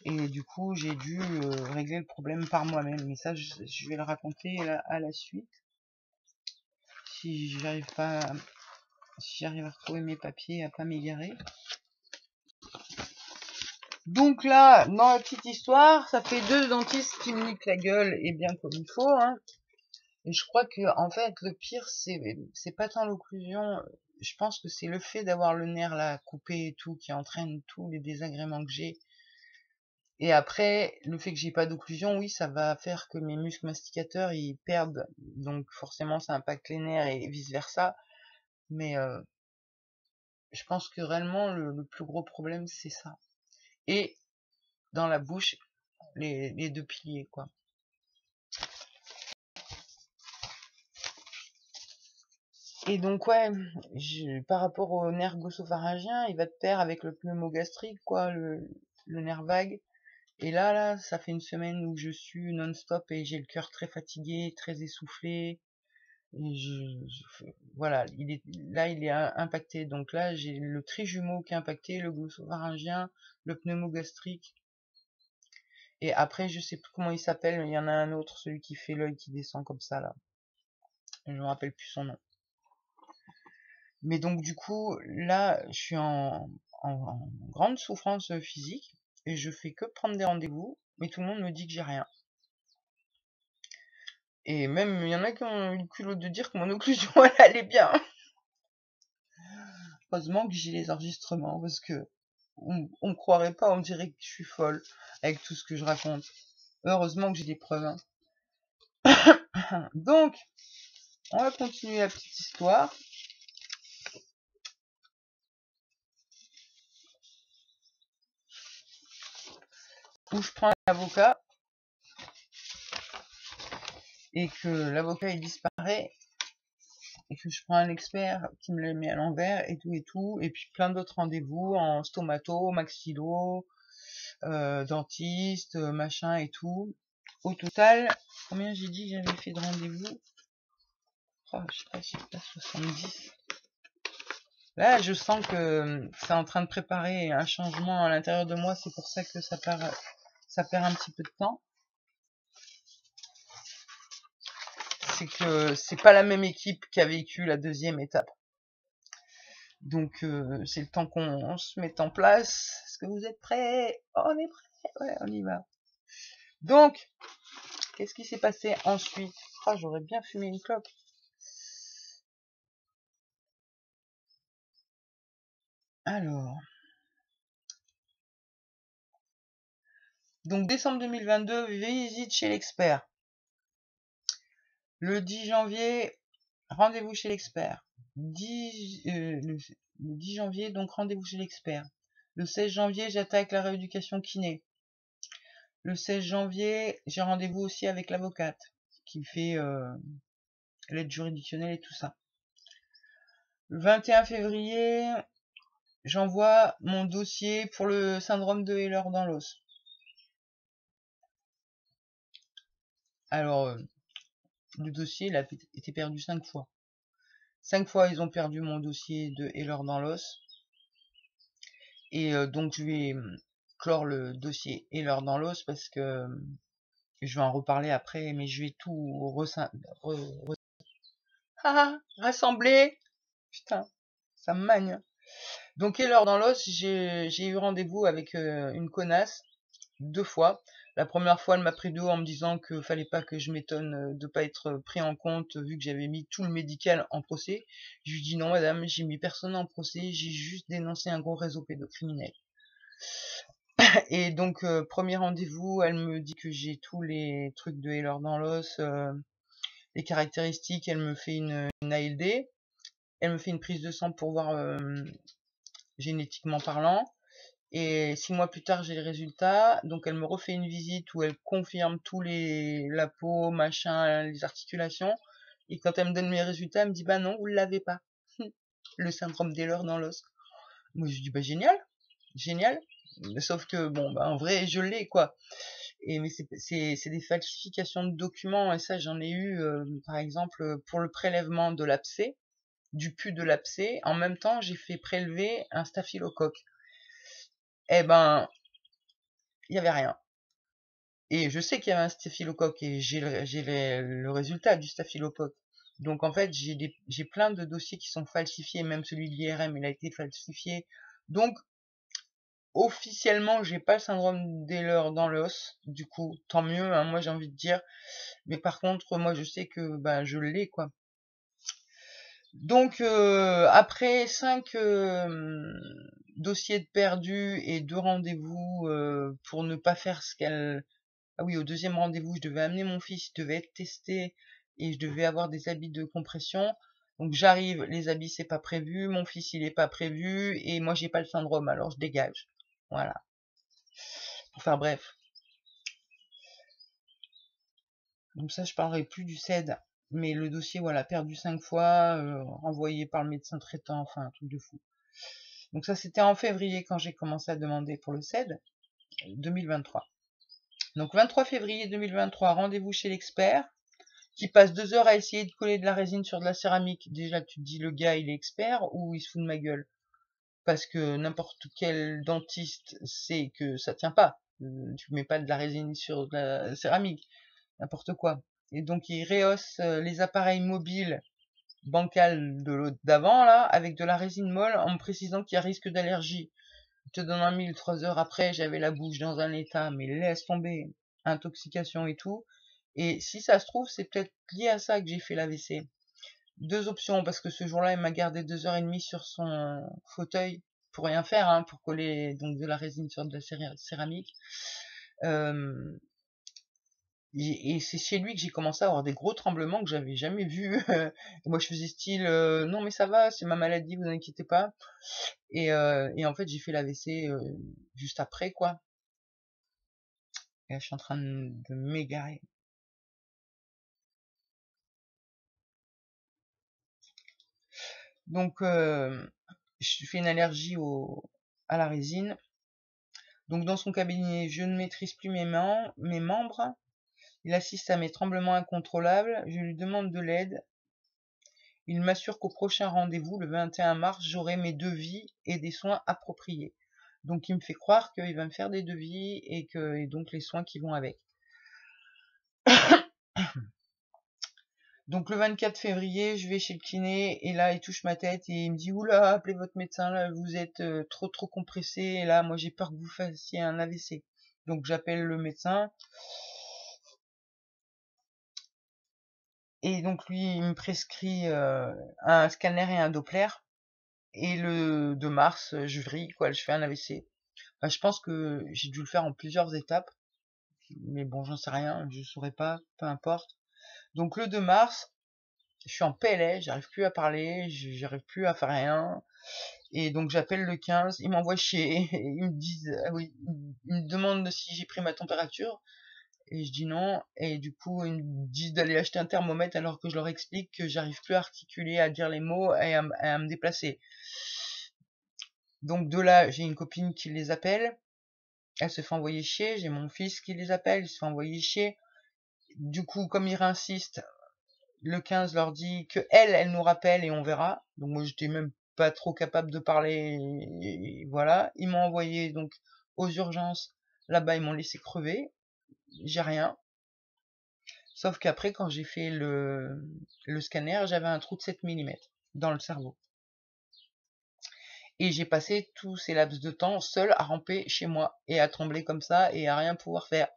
Et du coup, j'ai dû régler le problème par moi-même. Mais ça, je vais le raconter à la suite. Si j'arrive à retrouver mes papiers, à pas m'égarer. Donc là, dans la petite histoire, ça fait 2 dentistes qui me niquent la gueule, et bien comme il faut, hein. Et je crois que, en fait, le pire, c'est pas tant l'occlusion. Je pense que c'est le fait d'avoir le nerf là coupé et tout qui entraîne tous les désagréments que j'ai. Et après, le fait que j'ai pas d'occlusion, oui, ça va faire que mes muscles masticateurs ils perdent. Donc forcément, ça impacte les nerfs et vice versa. Mais je pense que réellement, le plus gros problème, c'est ça. Et dans la bouche, les 2 piliers, quoi. Et donc ouais, par rapport au nerf glossopharyngien, il va de pair avec le pneumogastrique, quoi, le nerf vague. Et là, ça fait une semaine où je suis non-stop et j'ai le cœur très fatigué, très essoufflé. Et voilà, il est impacté. Donc là, j'ai le trijumeau qui est impacté, le glossopharyngien, le pneumogastrique. Et après, je sais plus comment il s'appelle, mais il y en a un autre, celui qui fait l'œil qui descend comme ça, là. Je me rappelle plus son nom. Mais donc du coup, là, je suis en grande souffrance physique et je fais que prendre des rendez-vous, mais tout le monde me dit que j'ai rien. Et même, il y en a qui ont eu le culot de dire que mon occlusion, elle allait bien. Heureusement que j'ai les enregistrements, parce que on me croirait pas, on dirait que je suis folle avec tout ce que je raconte. Heureusement que j'ai des preuves, hein. Donc, on va continuer la petite histoire. Où je prends l'avocat et que l'avocat il disparaît et que je prends un expert qui me le met à l'envers et tout, et puis plein d'autres rendez-vous en stomato, maxillo, dentiste, machin et tout. Au total, combien j'ai dit que j'avais fait de rendez-vous? Oh, je sais pas si c'est pas 70. Là, je sens que c'est en train de préparer un changement à l'intérieur de moi, c'est pour ça que ça perd un petit peu de temps. C'est que c'est pas la même équipe qui a vécu la deuxième étape. Donc c'est le temps qu'on se mette en place. Est-ce que vous êtes prêts? On est prêts? Ouais, on y va. Donc, qu'est-ce qui s'est passé ensuite? Ah, j'aurais bien fumé une clope. Alors, donc décembre 2022, visite chez l'expert. Le 10 janvier, rendez-vous chez l'expert. Le 10 janvier, donc rendez-vous chez l'expert. Le 16 janvier, j'attaque la rééducation kiné. Le 16 janvier, j'ai rendez-vous aussi avec l'avocate qui fait l'aide juridictionnelle et tout ça. Le 21 février, j'envoie mon dossier pour le syndrome de Ehlers dans l'os. Alors, le dossier, il a été perdu 5 fois. 5 fois, ils ont perdu mon dossier de Ehlers dans l'os. Et donc je vais clore le dossier et l'heure dans l'os parce que je vais en reparler après, mais je vais tout rassembler. Putain, ça me magne. Donc et l'heure dans l'os, j'ai eu rendez-vous avec une connasse 2 fois. La première fois, elle m'a pris de haut en me disant que fallait pas que je m'étonne de pas être pris en compte vu que j'avais mis tout le médical en procès. Je lui dis non madame, j'ai mis personne en procès, j'ai juste dénoncé un gros réseau pédocriminel. Et donc premier rendez-vous, elle me dit que j'ai tous les trucs de Heller dans l'os, les caractéristiques, elle me fait une ALD, elle me fait une prise de sang pour voir génétiquement parlant. Et 6 mois plus tard, j'ai les résultats. Donc, elle me refait une visite où elle confirme la peau, machin, les articulations. Et quand elle me donne mes résultats, elle me dit, bah non, vous ne l'avez pas. Le syndrome d'Ehlers dans l'os. Moi, je dis, bah génial, génial. Sauf que, bon, bah en vrai, je l'ai, quoi. Mais c'est des falsifications de documents. Et ça, j'en ai eu, par exemple, pour le prélèvement de l'abcès, du pus de l'abcès. En même temps, j'ai fait prélever un staphylocoque. Eh ben, il y avait rien. Et je sais qu'il y avait un staphylocoque et j'ai le résultat du staphylocoque. Donc en fait, j'ai plein de dossiers qui sont falsifiés, même celui de l'IRM, il a été falsifié. Donc officiellement, j'ai pas le syndrome d'Ehlers dans l'os. Du coup, tant mieux, hein, moi j'ai envie de dire. Mais par contre, moi je sais que bah je l'ai quoi. Donc après 5 dossiers de perdus et 2 rendez-vous pour ne pas faire ce qu'elle... Ah oui, au deuxième rendez-vous, je devais amener mon fils, il devait être testé et je devais avoir des habits de compression. Donc j'arrive, les habits c'est pas prévu, mon fils il est pas prévu et moi j'ai pas le syndrome, alors je dégage. Voilà. Pour faire bref. Donc ça je parlerai plus du CED, mais le dossier voilà perdu 5 fois, renvoyé par le médecin traitant, enfin un truc de fou. Donc ça c'était en février quand j'ai commencé à demander pour le CED 2023. Donc 23 février 2023, rendez-vous chez l'expert, qui passe 2 heures à essayer de coller de la résine sur de la céramique. Déjà, tu te dis, le gars, il est expert ou il se fout de ma gueule? Parce que n'importe quel dentiste sait que ça tient pas. Tu mets pas de la résine sur de la céramique. N'importe quoi. Et donc, il rehausse les appareils mobiles bancals de l'autre d'avant, là, avec de la résine molle, en me précisant qu'il y a risque d'allergie. Je te donne un mille, 3 heures après, j'avais la bouche dans un état, mais laisse tomber, intoxication et tout. Et si ça se trouve, c'est peut-être lié à ça que j'ai fait l'AVC. 2 options, parce que ce jour-là, il m'a gardé 2 heures et demie sur son fauteuil pour rien faire, hein, pour coller donc de la résine sur de la céramique. Et c'est chez lui que j'ai commencé à avoir des gros tremblements que j'avais jamais vus. Moi, je faisais style, non mais ça va, c'est ma maladie, vous inquiétez pas. Et en fait, j'ai fait l'AVC juste après, quoi. Et là, je suis en train de m'égarer. Donc, je fais une allergie à la résine. Donc, dans son cabinet, je ne maîtrise plus mes membres. Il assiste à mes tremblements incontrôlables. Je lui demande de l'aide. Il m'assure qu'au prochain rendez-vous, le 21 mars, j'aurai mes devis et des soins appropriés. Donc, il me fait croire qu'il va me faire des devis et donc les soins qui vont avec. Donc le 24 février, je vais chez le kiné et là il touche ma tête et il me dit oula, appelez votre médecin, là vous êtes trop compressé et là moi j'ai peur que vous fassiez un AVC. Donc j'appelle le médecin et donc lui il me prescrit un scanner et un Doppler et le 2 mars je vrille quoi, je fais un AVC. Enfin, je pense que j'ai dû le faire en plusieurs étapes, mais bon j'en sais rien, je saurais pas, peu importe. Donc le 2 mars, je suis en PLS, j'arrive plus à parler, j'arrive plus à faire rien. Et donc j'appelle le 15, ils m'envoient chier, et ils me disent, ah oui, ils me demandent si j'ai pris ma température, et je dis non, et du coup ils me disent d'aller acheter un thermomètre alors que je leur explique que j'arrive plus à articuler, à dire les mots et à me déplacer. Donc de là, j'ai une copine qui les appelle, elle se fait envoyer chier, j'ai mon fils qui les appelle, il se fait envoyer chier. Du coup, comme ils insistent, le 15 leur dit que elle nous rappelle et on verra. Donc moi j'étais même pas trop capable de parler, et voilà. Ils m'ont envoyé donc aux urgences. Là-bas, ils m'ont laissé crever. J'ai rien. Sauf qu'après, quand j'ai fait le scanner, j'avais un trou de 7 mm dans le cerveau. Et j'ai passé tous ces laps de temps seul à ramper chez moi et à trembler comme ça et à rien pouvoir faire.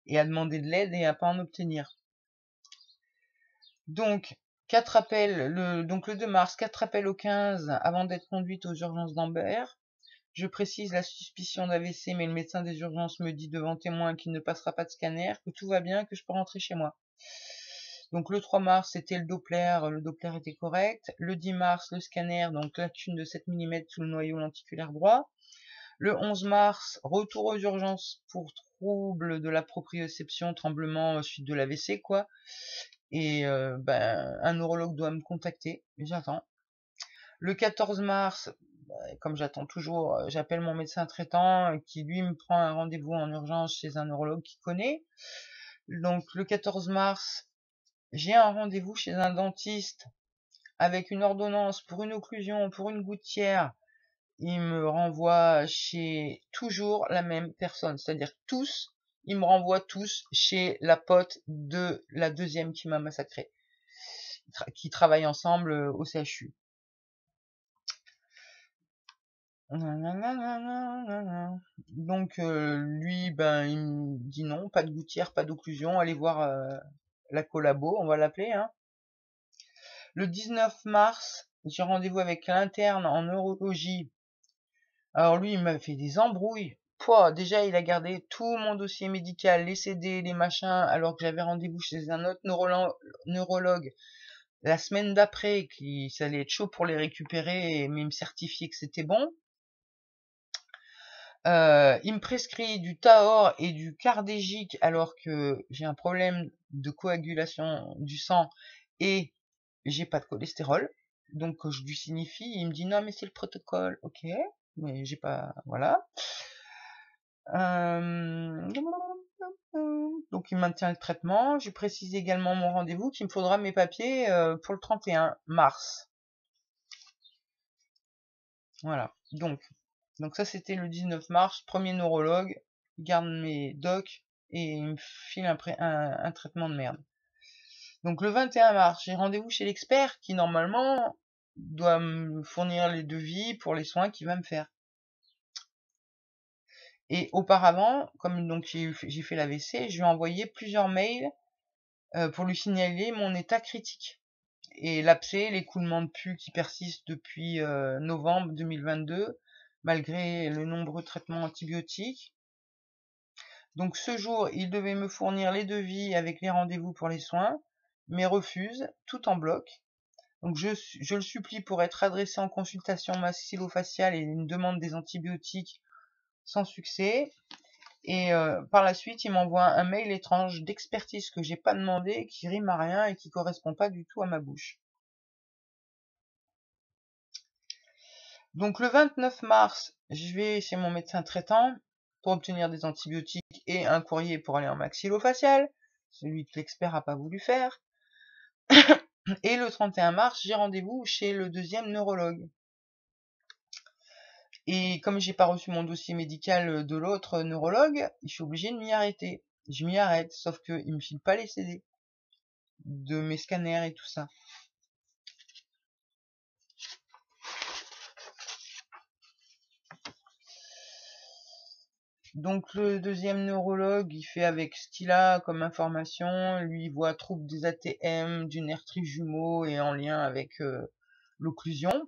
Et à demander de l'aide et à pas en obtenir. Donc, 4 appels, donc le 2 mars, 4 appels au 15 avant d'être conduite aux urgences d'Ambert. Je précise la suspicion d'AVC, mais le médecin des urgences me dit devant témoin qu'il ne passera pas de scanner, que tout va bien, que je peux rentrer chez moi. Donc le 3 mars, c'était le Doppler était correct. Le 10 mars, le scanner, donc lacune de 7 mm sous le noyau lenticulaire droit. Le 11 mars, retour aux urgences pour trouble de la proprioception, tremblement suite de l'AVC, quoi. Et un neurologue doit me contacter, j'attends. Le 14 mars, comme j'attends toujours, j'appelle mon médecin traitant qui lui me prend un rendez-vous en urgence chez un neurologue qu'il connaît. Donc le 14 mars, j'ai un rendez-vous chez un dentiste avec une ordonnance pour une occlusion, pour une gouttière. Il me renvoie chez toujours la même personne, c'est-à-dire tous, ils me renvoient tous chez la pote de la deuxième qui m'a massacré, qui travaille ensemble au CHU. Donc lui, il me dit non, pas de gouttière, pas d'occlusion, allez voir la collabo, on va l'appeler. Hein. Le 19 mars, j'ai rendez-vous avec l'interne en neurologie. Alors lui, il m'a fait des embrouilles. Pouah, déjà, il a gardé tout mon dossier médical, les CD, les machins, alors que j'avais rendez-vous chez un autre neurologue la semaine d'après, qui ça allait être chaud pour les récupérer, mais il me certifiait que c'était bon. Il me prescrit du Taor et du Cardégique alors que j'ai un problème de coagulation du sang et j'ai pas de cholestérol. Donc je lui signifie, il me dit non mais c'est le protocole, ok, mais j'ai pas, voilà. Donc il maintient le traitement. Je précise également mon rendez-vous qu'il me faudra mes papiers pour le 31 mars. Voilà. Donc ça c'était le 19 mars, premier neurologue, il garde mes docs et il me file un traitement de merde. Donc le 21 mars, j'ai rendez-vous chez l'expert qui normalement doit me fournir les devis pour les soins qu'il va me faire. Et auparavant, comme donc j'ai fait l'AVC, je lui ai envoyé plusieurs mails pour lui signaler mon état critique. Et l'abcès, l'écoulement de pus qui persiste depuis novembre 2022, malgré le nombreux traitements antibiotiques. Donc ce jour, il devait me fournir les devis avec les rendez-vous pour les soins, mais refuse, tout en bloc. Donc je le supplie pour être adressé en consultation maxillofaciale et une demande des antibiotiques sans succès. Et par la suite, il m'envoie un mail étrange d'expertise que j'ai pas demandé, qui rime à rien et qui correspond pas du tout à ma bouche. Donc le 29 mars, je vais chez mon médecin traitant pour obtenir des antibiotiques et un courrier pour aller en maxillofacial, celui que l'expert a pas voulu faire. Et le 31 mars, j'ai rendez-vous chez le deuxième neurologue. Et comme j'ai pas reçu mon dossier médical de l'autre neurologue, je suis obligé de m'y arrêter. Je m'y arrête, sauf qu'il me file pas les CD de mes scanners et tout ça. Donc le deuxième neurologue, il fait avec ce qu'il a comme information. Lui, il voit trouble des ATM, du nerf trijumeau et en lien avec l'occlusion.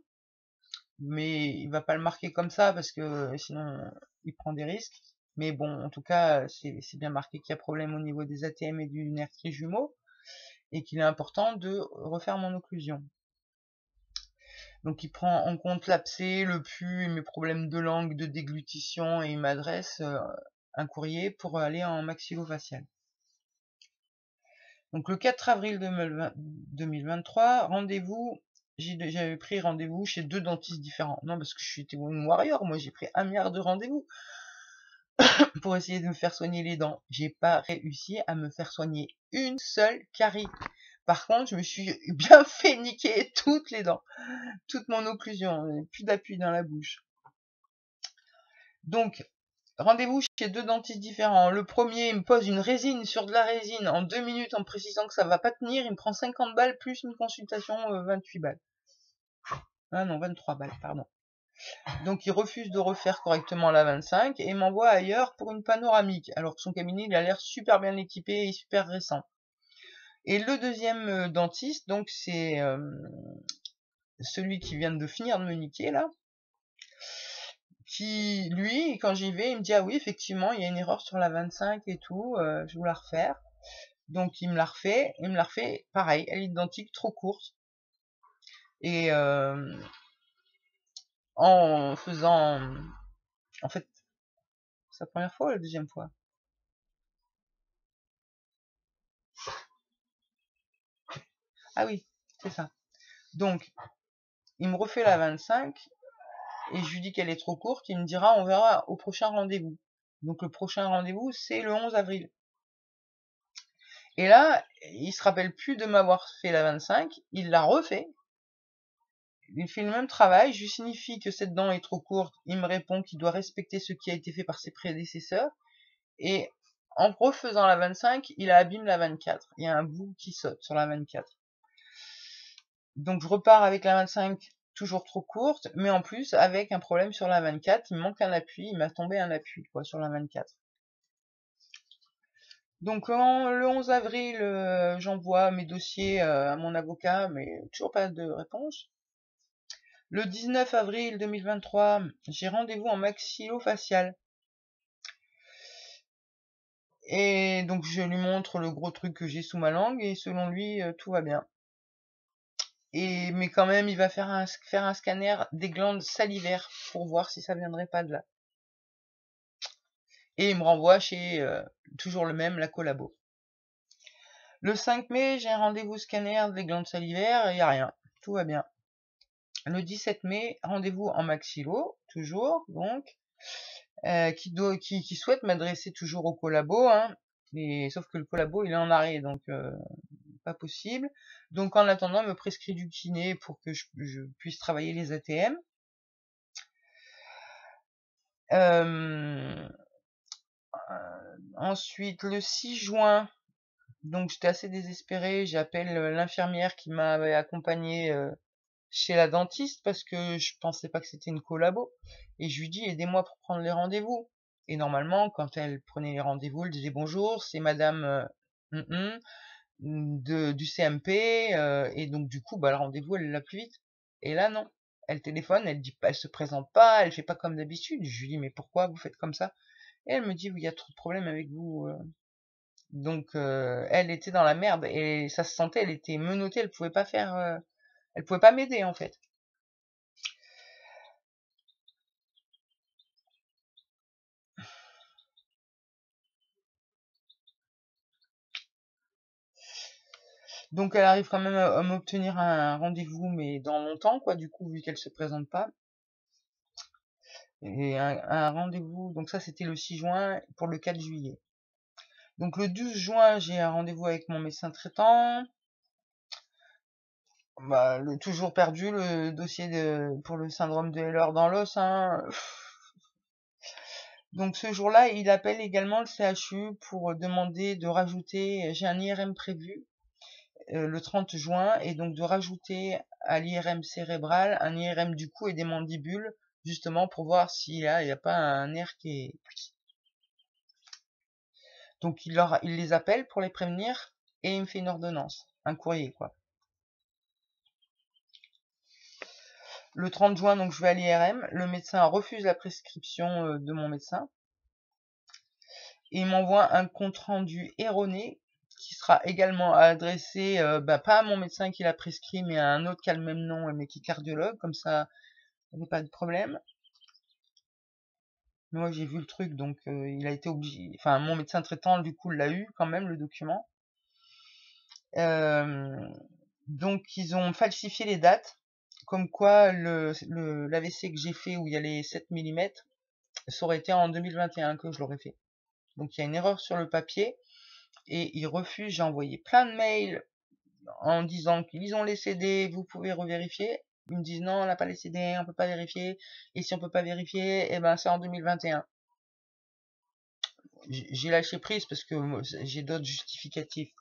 Mais il va pas le marquer comme ça parce que sinon il prend des risques. Mais bon, en tout cas, c'est bien marqué qu'il y a problème au niveau des ATM et du nerf trijumeau et qu'il est important de refaire mon occlusion. Donc il prend en compte l'abcès, le pus et mes problèmes de langue, de déglutition et il m'adresse un courrier pour aller en maxillofacial. Donc le 4 avril 2023, rendez-vous, j'avais pris rendez-vous chez 2 dentistes différents. Non, parce que je suis une warrior, moi j'ai pris 1 milliard de rendez-vous pour essayer de me faire soigner les dents. J'ai pas réussi à me faire soigner une seule carie. Par contre, je me suis bien fait niquer toutes les dents, toute mon occlusion, plus d'appui dans la bouche. Donc, rendez-vous chez 2 dentistes différents. Le premier, il me pose une résine sur de la résine en 2 minutes en précisant que ça va pas tenir. Il me prend 50 balles plus une consultation 28 balles. Ah non, 23 balles, pardon. Donc il refuse de refaire correctement la 25 et m'envoie ailleurs pour une panoramique. Alors que son cabinet, il a l'air super bien équipé et super récent. Et le deuxième dentiste, donc c'est celui qui vient de finir de me niquer là, qui, lui, quand j'y vais, il me dit ah oui, effectivement, il y a une erreur sur la 25 et tout, je vais vous la refaire. Donc il me la refait, pareil, elle est identique, trop courte. Et en faisant, en fait, c'est la première fois ou la deuxième fois? Ah oui, c'est ça. Donc, il me refait la 25 et je lui dis qu'elle est trop courte. Il me dira on verra au prochain rendez-vous. Donc le prochain rendez-vous, c'est le 11 avril. Et là, il se rappelle plus de m'avoir fait la 25, il l'a refait. Il fait le même travail, je lui signifie que cette dent est trop courte, il me répond qu'il doit respecter ce qui a été fait par ses prédécesseurs. Et en refaisant la 25, il abîme la 24. Il y a un bout qui saute sur la 24. Donc je repars avec la 25 toujours trop courte, mais en plus avec un problème sur la 24, il me manque un appui, il m'a tombé un appui quoi sur la 24. Donc le 11 avril, j'envoie mes dossiers à mon avocat, mais toujours pas de réponse. Le 19 avril 2023, j'ai rendez-vous en maxillofacial. Et donc je lui montre le gros truc que j'ai sous ma langue et selon lui, tout va bien. Mais quand même, il va faire un scanner des glandes salivaires pour voir si ça viendrait pas de là. Et il me renvoie chez toujours le même, la collabo. Le 5 mai, j'ai un rendez-vous scanner des glandes salivaires et il n'y a rien. Tout va bien. Le 17 mai, rendez-vous en maxillo, toujours, donc, qui souhaite m'adresser toujours au collabo, hein, sauf que le collabo, il est en arrêt, donc pas possible. Donc en attendant, il me prescrit du kiné pour que je puisse travailler les ATM. Ensuite, le 6 juin, donc j'étais assez désespérée, j'appelle l'infirmière qui m'avait accompagnée chez la dentiste parce que je pensais pas que c'était une collabo. Et je lui dis aidez-moi pour prendre les rendez-vous. Et normalement, quand elle prenait les rendez-vous, elle disait bonjour, c'est madame du CMP, et donc du coup, bah, le rendez-vous, elle l'a plus vite. Et là, non. Elle téléphone, elle dit, elle se présente pas, elle fait pas comme d'habitude. Je lui dis, mais pourquoi vous faites comme ça? Et elle me dit, oui, il y a trop de problèmes avec vous. Donc, elle était dans la merde et ça se sentait, elle était menottée, elle pouvait pas m'aider en fait. Donc, elle arrive quand même à m'obtenir un rendez-vous, mais dans longtemps, quoi, du coup, vu qu'elle se présente pas. Et un rendez-vous, donc ça c'était le 6 juin pour le 4 juillet. Donc le 12 juin, j'ai un rendez-vous avec mon médecin traitant. Bah, toujours perdu le dossier pour le syndrome de Heller dans l'os, hein. Donc ce jour-là, il appelle également le CHU pour demander de rajouter, j'ai un IRM prévu le 30 juin, et donc de rajouter à l'IRM cérébral un IRM du cou et des mandibules, justement pour voir s'il y a pas un nerf qui est... Donc il les appelle pour les prévenir et il me fait une ordonnance, un courrier quoi. Le 30 juin, donc je vais à l'IRM, le médecin refuse la prescription de mon médecin et il m'envoie un compte rendu erroné qui sera également adressé pas à mon médecin qui l'a prescrit mais à un autre qui a le même nom mais qui est cardiologue, comme ça il n'y a pas de problème. Mais moi j'ai vu le truc donc il a été obligé, enfin mon médecin traitant du coup l'a eu quand même le document. Donc ils ont falsifié les dates, comme quoi l'AVC que j'ai fait où il y a les 7 mm, ça aurait été en 2021 que je l'aurais fait. Donc il y a une erreur sur le papier et ils refusent, j'ai envoyé plein de mails en disant qu'ils ont les CD, vous pouvez revérifier. Ils me disent non, on n'a pas les CD, on peut pas vérifier. Et si on peut pas vérifier, eh ben c'est en 2021. J'ai lâché prise parce que j'ai d'autres justificatifs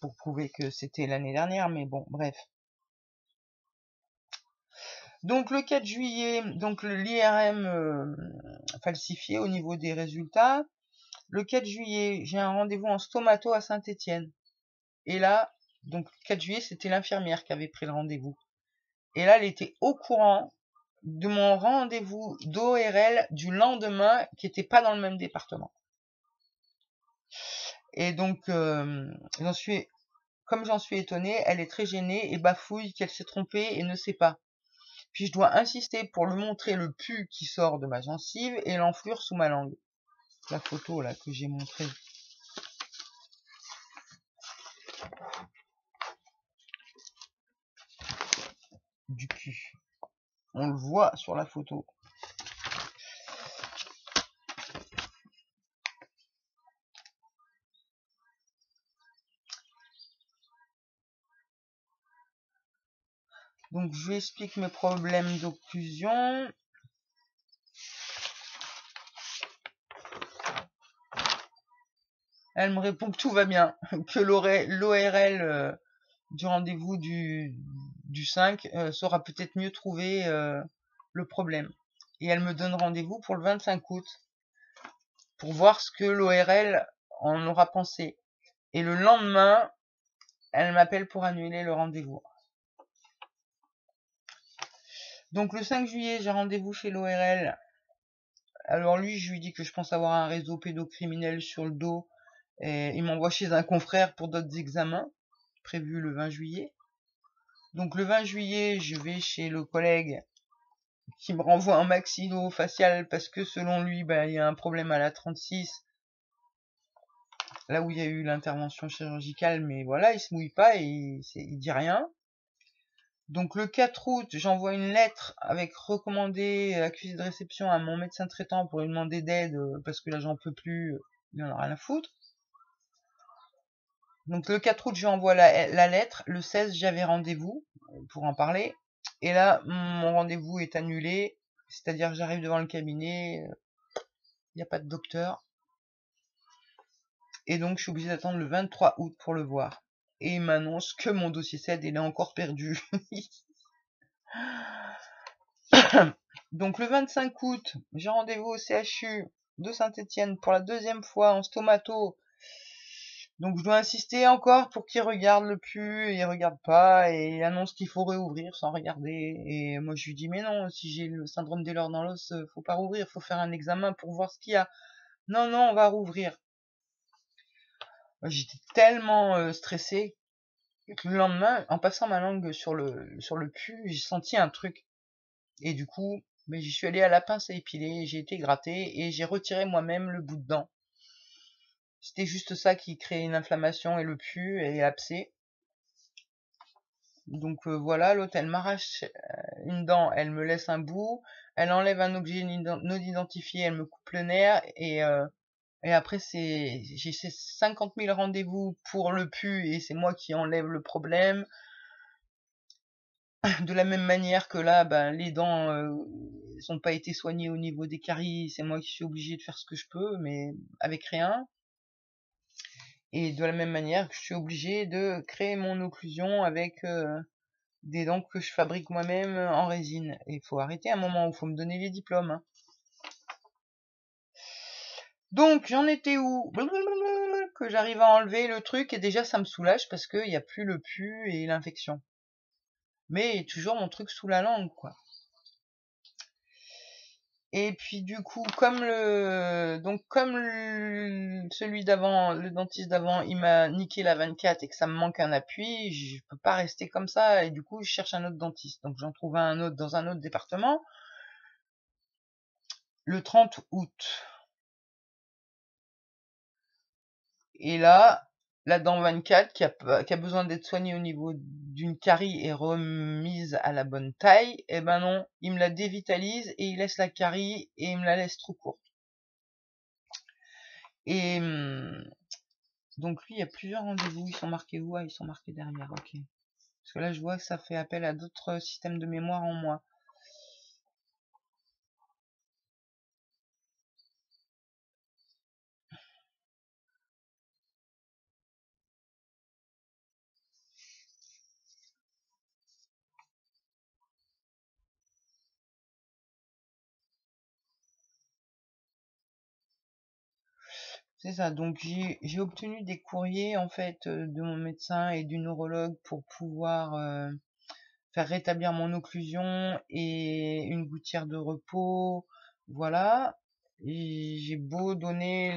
pour prouver que c'était l'année dernière, mais bon, bref. Donc le 4 juillet, donc l'IRM falsifié au niveau des résultats. Le 4 juillet, j'ai un rendez-vous en stomato à Saint-Étienne. Et là, donc 4 juillet, c'était l'infirmière qui avait pris le rendez-vous. Et là, elle était au courant de mon rendez-vous d'ORL du lendemain qui n'était pas dans le même département. Et donc, comme j'en suis étonnée, elle est très gênée et bafouille qu'elle s'est trompée et ne sait pas. Puis je dois insister pour lui montrer le pus qui sort de ma gencive et l'enflure sous ma langue. La photo là que j'ai montrée. Du cul. On le voit sur la photo. Donc je lui explique mes problèmes d'occlusion. Elle me répond que tout va bien, que l'ORL du rendez-vous du 5 saura peut-être mieux trouver le problème. Et elle me donne rendez-vous pour le 25 août pour voir ce que l'ORL en aura pensé. Et le lendemain, elle m'appelle pour annuler le rendez-vous. Donc le 5 juillet, j'ai rendez-vous chez l'ORL. Alors lui, je lui dis que je pense avoir un réseau pédocriminel sur le dos. Et il m'envoie chez un confrère pour d'autres examens, prévus le 20 juillet. Donc le 20 juillet, je vais chez le collègue qui me renvoie un maxillo-facial parce que selon lui, il y a un problème à la 36, là où il y a eu l'intervention chirurgicale, mais voilà, il se mouille pas et il dit rien. Donc le 4 août, j'envoie une lettre avec recommandé accusé de réception à mon médecin traitant pour lui demander d'aide parce que là j'en peux plus, il en a rien à foutre. Donc le 4 août, je lui envoie la lettre. Le 16, j'avais rendez-vous pour en parler. Et là, mon rendez-vous est annulé. C'est-à-dire que j'arrive devant le cabinet, il n'y a pas de docteur. Et donc, je suis obligé d'attendre le 23 août pour le voir. Et il m'annonce que mon dossier CED, il est encore perdu. Donc, le 25 août, j'ai rendez-vous au CHU de Saint-Étienne pour la deuxième fois en stomato. Donc je dois insister encore pour qu'il regarde le pus, et il regarde pas, et il annonce qu'il faut réouvrir sans regarder. Et moi je lui dis mais non, si j'ai le syndrome d'Ehlers dans l'os, faut pas rouvrir, faut faire un examen pour voir ce qu'il y a. Non, non, on va rouvrir. J'étais tellement stressée que le lendemain, en passant ma langue sur le pus, j'ai senti un truc. Et du coup, j'y suis allée à la pince à épiler, j'ai été grattée et j'ai retiré moi-même le bout de dent. C'était juste ça qui créait une inflammation et le pus et l'abcès. Donc voilà, l'autre elle m'arrache une dent, elle me laisse un bout, elle enlève un objet non identifié, elle me coupe le nerf et après j'ai ces 50 000 rendez-vous pour le pus et c'est moi qui enlève le problème. De la même manière que là, les dents n'ont pas été soignées au niveau des caries, c'est moi qui suis obligé de faire ce que je peux, mais avec rien. Et de la même manière que je suis obligé de créer mon occlusion avec des dents que je fabrique moi-même en résine. Et il faut arrêter un moment où il faut me donner les diplômes. Hein. Donc j'en étais où? Que j'arrive à enlever le truc et déjà ça me soulage parce qu'il n'y a plus le pus et l'infection. Mais toujours mon truc sous la langue, quoi. Et puis du coup, comme celui d'avant, le dentiste d'avant, il m'a niqué la 24 et que ça me manque un appui, je peux pas rester comme ça et du coup, je cherche un autre dentiste. Donc j'en trouve un autre dans un autre département. Le 30 août. Et là, la dent 24 qui a besoin d'être soignée au niveau d'une carie et remise à la bonne taille, eh ben non, il me la dévitalise et il laisse la carie et il me la laisse trop courte. Et Donc lui, il y a plusieurs rendez-vous. Ils sont marqués où? Ah, ils sont marqués derrière, ok. Parce que là, je vois que ça fait appel à d'autres systèmes de mémoire en moi. C'est ça, donc j'ai obtenu des courriers en fait de mon médecin et du neurologue pour pouvoir faire rétablir mon occlusion et une gouttière de repos, voilà. Et j'ai eu beau donner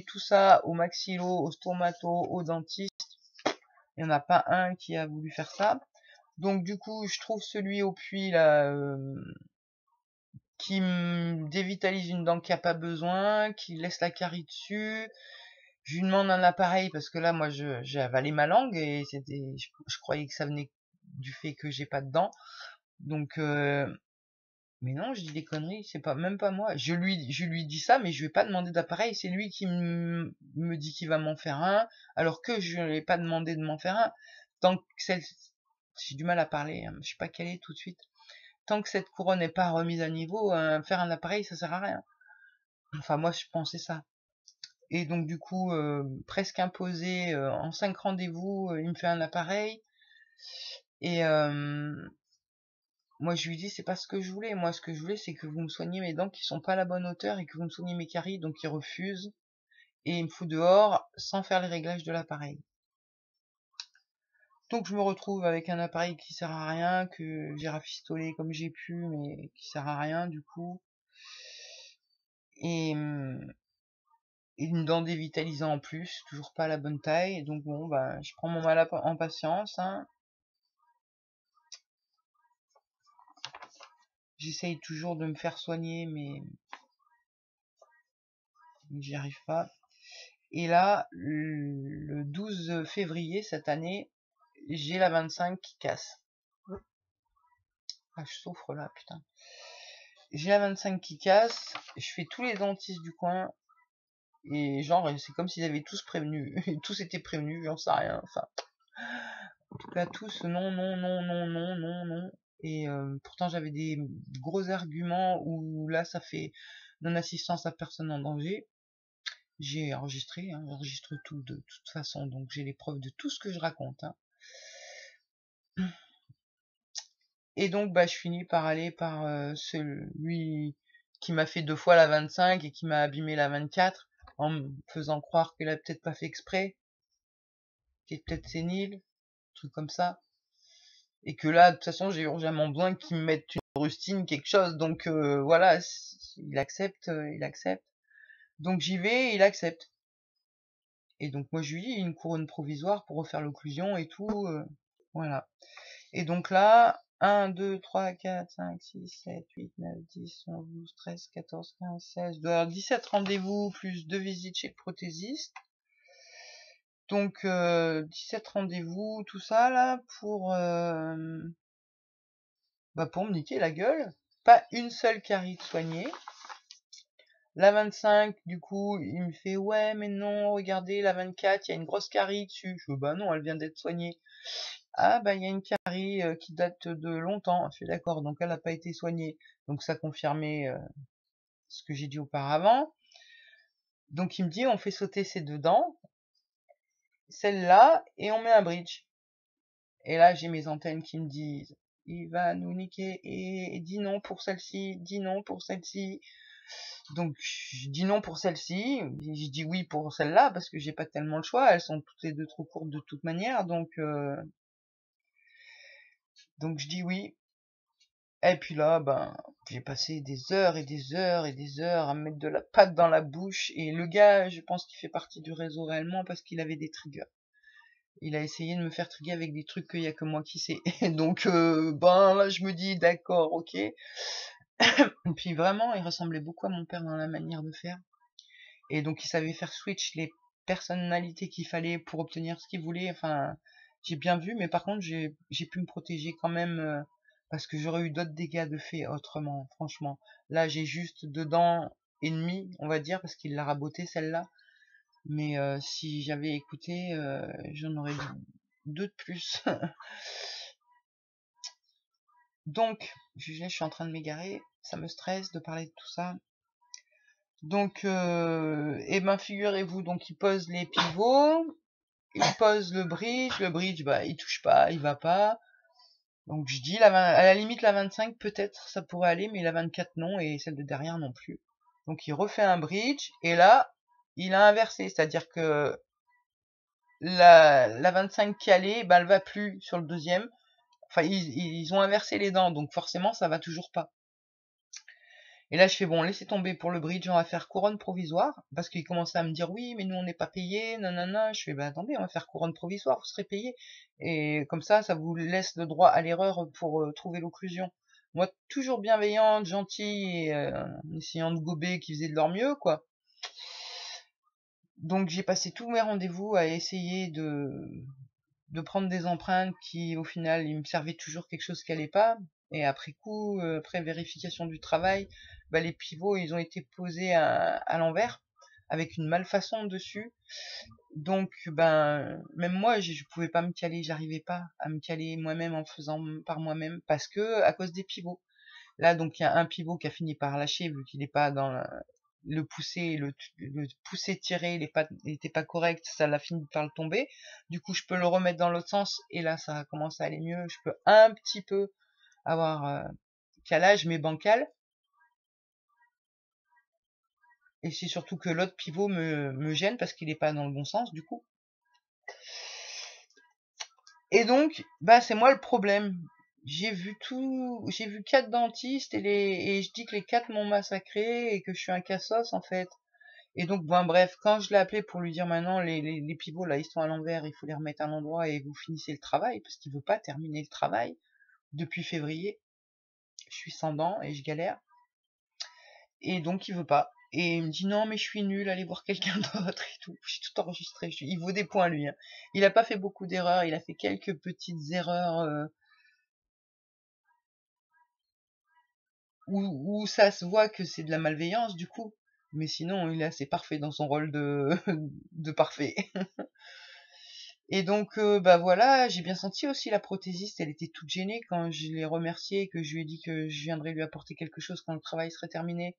tout ça au maxillo, au stomato, au dentiste, il n'y en a pas un qui a voulu faire ça. Donc du coup, je trouve celui au puits là qui me dévitalise une dent qui a pas besoin, qui laisse la carie dessus. Je lui demande un appareil parce que là, moi, j'ai avalé ma langue et je croyais que ça venait du fait que j'ai pas de dents. Donc, mais non, je dis des conneries, c'est pas, même pas moi. Je lui dis ça, mais je lui ai pas demandé d'appareil. C'est lui qui me dit qu'il va m'en faire un, alors que je lui ai pas demandé de m'en faire un. Tant que j'ai du mal à parler, hein, je suis pas calée tout de suite. Tant que cette couronne n'est pas remise à niveau, faire un appareil, ça sert à rien. Enfin, moi, je pensais ça. Et donc du coup, presque imposé, en 5 rendez-vous, il me fait un appareil. Et moi je lui dis c'est pas ce que je voulais. Moi ce que je voulais c'est que vous me soigniez mes dents qui sont pas à la bonne hauteur et que vous me soigniez mes caries. Donc il refuse et il me fout dehors sans faire les réglages de l'appareil. Donc je me retrouve avec un appareil qui sert à rien, que j'ai rafistolé comme j'ai pu, mais qui sert à rien du coup. Et une dent dévitalisée en plus, toujours pas à la bonne taille. Donc bon, bah, je prends mon mal en patience, hein. J'essaye toujours de me faire soigner, mais j'y arrive pas. Et là, le 12 février cette année, j'ai la 25 qui casse. Ah, je souffre là, putain. J'ai la 25 qui casse, je fais tous les dentistes du coin, et genre, c'est comme s'ils avaient tous prévenu. Tous étaient prévenus, j'en sais rien. Enfin, en tout cas, tous, non, non, non, non, non, non, non. Et pourtant, j'avais des gros arguments où là, ça fait non-assistance à personne en danger. J'ai enregistré, hein, j'enregistre tout de toute façon, donc j'ai les preuves de tout ce que je raconte, hein. Et donc, bah, je finis par aller par celui qui m'a fait 2 fois la 25 et qui m'a abîmé la 24, en me faisant croire qu'il a peut-être pas fait exprès, qu'il est peut-être sénile, truc comme ça. Et que là, de toute façon, j'ai urgemment besoin qu'il me mette une rustine, quelque chose. Donc voilà, il accepte, il accepte. Donc j'y vais, et il accepte. Et donc moi je lui dis une couronne provisoire pour refaire l'occlusion et tout, voilà. Et donc là, 1, 2, 3, 4, 5, 6, 7, 8, 9, 10, 11, 12, 13, 14, 15, 16, doit y avoir 17 rendez-vous plus 2 visites chez le prothésiste. Donc 17 rendez-vous, tout ça là pour me niquer la gueule. Pas une seule carie de soignée. La 25, du coup, il me fait ouais mais non, regardez la 24, il y a une grosse carie dessus. Je dis bah non, elle vient d'être soignée. Ah bah il y a une carie qui date de longtemps. Je suis d'accord, donc elle n'a pas été soignée. Donc ça confirmait ce que j'ai dit auparavant. Donc il me dit on fait sauter ces deux dents, celle-là, et on met un bridge. Et là j'ai mes antennes qui me disent il va nous niquer et dis non pour celle-ci, dis non pour celle-ci. Donc je dis non pour celle-ci, je dis oui pour celle-là parce que j'ai pas tellement le choix, elles sont toutes les deux trop courtes de toute manière, donc je dis oui. Et puis là, ben, j'ai passé des heures et des heures et des heures à me mettre de la pâte dans la bouche. Et le gars, je pense qu'il fait partie du réseau réellement parce qu'il avait des triggers. Il a essayé de me faire trigger avec des trucs qu'il y a que moi qui sais. Et donc, ben là, je me dis, d'accord, ok. Et puis vraiment, il ressemblait beaucoup à mon père dans la manière de faire. Et donc, il savait faire switch les personnalités qu'il fallait pour obtenir ce qu'il voulait. Enfin, j'ai bien vu, mais par contre, j'ai pu me protéger quand même parce que j'aurais eu d'autres dégâts de fait autrement, franchement. Là, j'ai juste 2 dents et demie, on va dire, parce qu'il l'a rabotée celle-là. Mais si j'avais écouté, j'en aurais deux de plus. Donc, je suis en train de m'égarer, ça me stresse de parler de tout ça. Donc, et ben figurez-vous, donc il pose les pivots, il pose le bridge, bah il touche pas, il va pas. Donc je dis, à la limite la 25 peut-être ça pourrait aller, mais la 24 non, et celle de derrière non plus. Donc il refait un bridge, et là, il a inversé, c'est-à-dire que la 25 qui allait, bah elle va plus sur le deuxième. Enfin, ils ont inversé les dents, donc forcément ça va toujours pas. Et là, je fais bon, laissez tomber pour le bridge, on va faire couronne provisoire. Parce qu'il commençait à me dire oui, mais nous on n'est pas payés, nanana. Je fais bah attendez, on va faire couronne provisoire, vous serez payés. Et comme ça vous laisse le droit à l'erreur pour trouver l'occlusion. Moi, toujours bienveillante, gentille, et en essayant de gober qui faisaient de leur mieux, quoi. Donc j'ai passé tous mes rendez-vous à essayer de prendre des empreintes qui, au final, il me servait toujours quelque chose qui allait pas. Et après coup, après vérification du travail, bah, les pivots, ils ont été posés à l'envers, avec une malfaçon dessus. Donc, ben, même moi, je pouvais pas me caler, j'arrivais pas à me caler moi-même en faisant par moi-même, parce que, à cause des pivots. Là, donc, il y a un pivot qui a fini par lâcher, vu qu'il n'est pas dans le pousser, le pousser tirer, il était pas correct, ça l'a fini par le tomber. Du coup, je peux le remettre dans l'autre sens, et là, ça commence à aller mieux. Je peux un petit peu avoir calage, mais bancal. Et c'est surtout que l'autre pivot me gêne parce qu'il est pas dans le bon sens, du coup. Et donc, bah, c'est moi le problème. J'ai vu 4 dentistes et je dis que les 4 m'ont massacré et que je suis un cassos, en fait. Et donc, ben, bref, quand je l'ai appelé pour lui dire maintenant, les pivots, là, ils sont à l'envers, il faut les remettre à l'endroit et vous finissez le travail, parce qu'il veut pas terminer le travail depuis février. Je suis sans dents et je galère. Et donc, il veut pas. Et il me dit non, mais je suis nul, allez voir quelqu'un d'autre et tout. J'ai tout enregistré. Il vaut des points, lui, hein. Il a pas fait beaucoup d'erreurs, il a fait quelques petites erreurs où ça se voit que c'est de la malveillance, du coup. Mais sinon, il est assez parfait dans son rôle de parfait. Et donc, bah voilà, j'ai bien senti aussi la prothésiste, elle était toute gênée quand je l'ai remerciée et que je lui ai dit que je viendrais lui apporter quelque chose quand le travail serait terminé.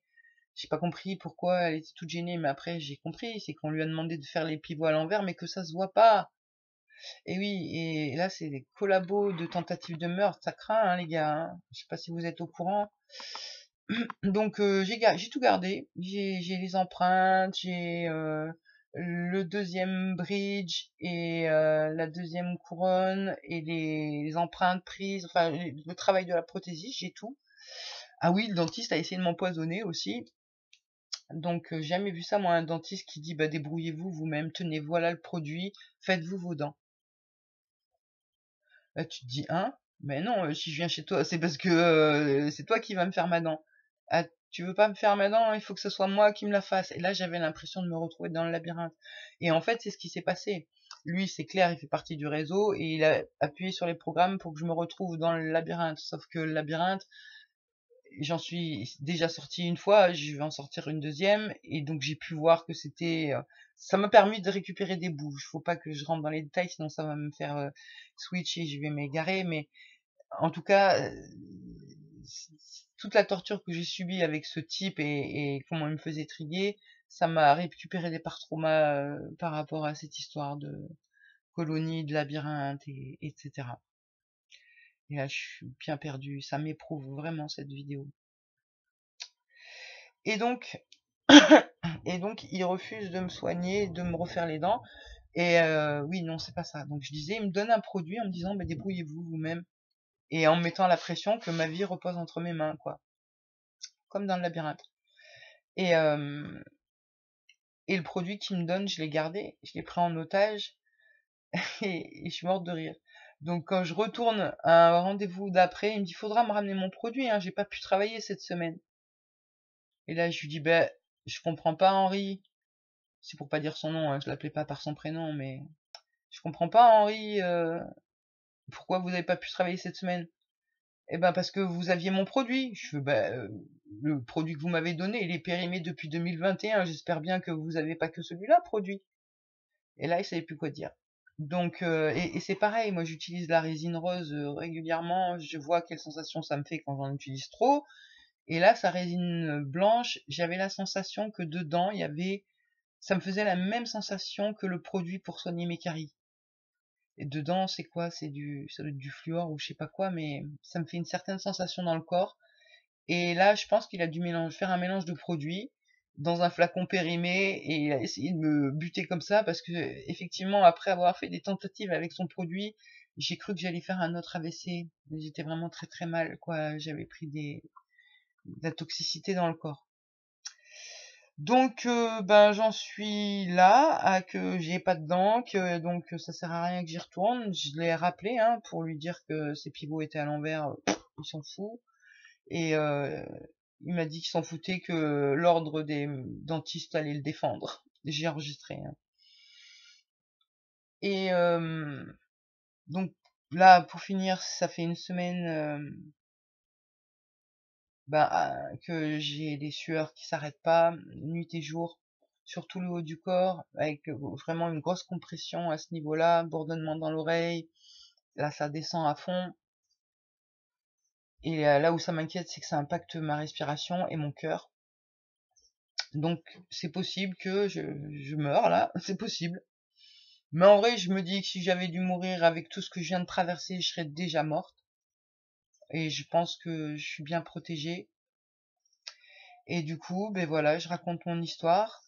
J'ai pas compris pourquoi elle était toute gênée, mais après j'ai compris, c'est qu'on lui a demandé de faire les pivots à l'envers, mais que ça se voit pas. Et oui, et là c'est des collabos de tentatives de meurtre, ça craint, hein, les gars, hein. Je sais pas si vous êtes au courant. Donc j'ai tout gardé, j'ai les empreintes, j'ai le deuxième bridge et la deuxième couronne et les empreintes prises, enfin le travail de la prothésiste, j'ai tout. Ah oui, le dentiste a essayé de m'empoisonner aussi. Donc j'ai jamais vu ça, moi, un dentiste qui dit bah débrouillez-vous vous-même, tenez, voilà le produit, faites-vous vos dents. Là tu te dis hein, mais non, si je viens chez toi, c'est parce que c'est toi qui vas me faire ma dent. Ah, tu veux pas me faire ma dent, il faut que ce soit moi qui me la fasse. Et là j'avais l'impression de me retrouver dans le labyrinthe. Et en fait c'est ce qui s'est passé. Lui c'est clair, il fait partie du réseau et il a appuyé sur les programmes pour que je me retrouve dans le labyrinthe. Sauf que le labyrinthe, j'en suis déjà sorti une fois, je vais en sortir une deuxième, et donc j'ai pu voir que c'était... ça m'a permis de récupérer des bouts. Faut pas que je rentre dans les détails, sinon ça va me faire switch et je vais m'égarer, mais en tout cas, toute la torture que j'ai subie avec ce type et comment il me faisait triguer, ça m'a récupéré des parts traumas par rapport à cette histoire de colonie, de labyrinthe, etc. Et là, je suis bien perdu. Ça m'éprouve vraiment cette vidéo. Et donc, il refuse de me soigner, de me refaire les dents. Et oui, non, c'est pas ça. Donc je disais, il me donne un produit en me disant, bah, débrouillez-vous vous-même. Et en me mettant la pression que ma vie repose entre mes mains, quoi. Comme dans le labyrinthe. Et, euh, et le produit qu'il me donne, je l'ai gardé, je l'ai pris en otage, et je suis morte de rire. Donc quand je retourne à un rendez-vous d'après, il me dit, faudra me ramener mon produit, hein, j'ai pas pu travailler cette semaine. Et là, je lui dis, ben, je comprends pas, Henri. C'est pour pas dire son nom, hein, je l'appelais pas par son prénom, mais je comprends pas, Henri, pourquoi vous avez pas pu travailler cette semaine? Eh ben parce que vous aviez mon produit. Je fais, bah, le produit que vous m'avez donné, il est périmé depuis 2021. J'espère bien que vous avez pas que celui-là produit. Et là, il savait plus quoi dire. Donc, et c'est pareil, moi j'utilise la résine rose régulièrement, je vois quelle sensation ça me fait quand j'en utilise trop. Et là, sa résine blanche, j'avais la sensation que dedans, il y avait, ça me faisait la même sensation que le produit pour soigner mes caries. Et dedans, c'est quoi? Ça doit être du fluor ou je sais pas quoi, mais ça me fait une certaine sensation dans le corps. Et là, je pense qu'il a dû faire un mélange de produits dans un flacon périmé et il a essayé de me buter comme ça parce que, effectivement, après avoir fait des tentatives avec son produit, j'ai cru que j'allais faire un autre AVC. J'étais vraiment très très mal, quoi. J'avais pris de la toxicité dans le corps. Donc, ben, j'en suis là, à que j'ai pas de dents, que donc ça sert à rien que j'y retourne. Je l'ai rappelé, hein, pour lui dire que ses pivots étaient à l'envers, il s'en fout. Et il m'a dit qu'il s'en foutait, que l'ordre des dentistes allait le défendre. J'ai enregistré, hein. Et donc là, pour finir, ça fait une semaine que j'ai des sueurs qui s'arrêtent pas, nuit et jour, sur tout le haut du corps, avec vraiment une grosse compression à ce niveau-là, bourdonnement dans l'oreille. Là, ça descend à fond. Et là où ça m'inquiète, c'est que ça impacte ma respiration et mon cœur. Donc, c'est possible que je meure là, c'est possible. Mais en vrai, je me dis que si j'avais dû mourir avec tout ce que je viens de traverser, je serais déjà morte. Et je pense que je suis bien protégée. Et du coup, ben voilà, je raconte mon histoire.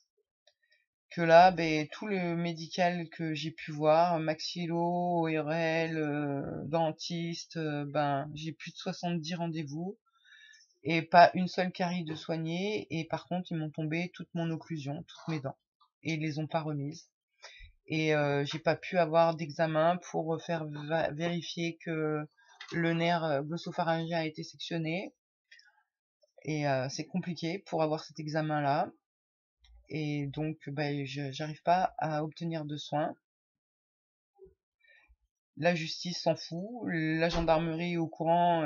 Que là, ben, tout le médical que j'ai pu voir, maxillo, ORL, dentiste, ben, j'ai plus de 70 rendez-vous. Et pas une seule carie de soigner. Et par contre, ils m'ont tombé toute mon occlusion, toutes mes dents. Et ils les ont pas remises. Et j'ai pas pu avoir d'examen pour faire vérifier que le nerf glossopharyngien a été sectionné. Et c'est compliqué pour avoir cet examen-là. Et donc, ben, j'arrive pas à obtenir de soins. La justice s'en fout. La gendarmerie est au courant.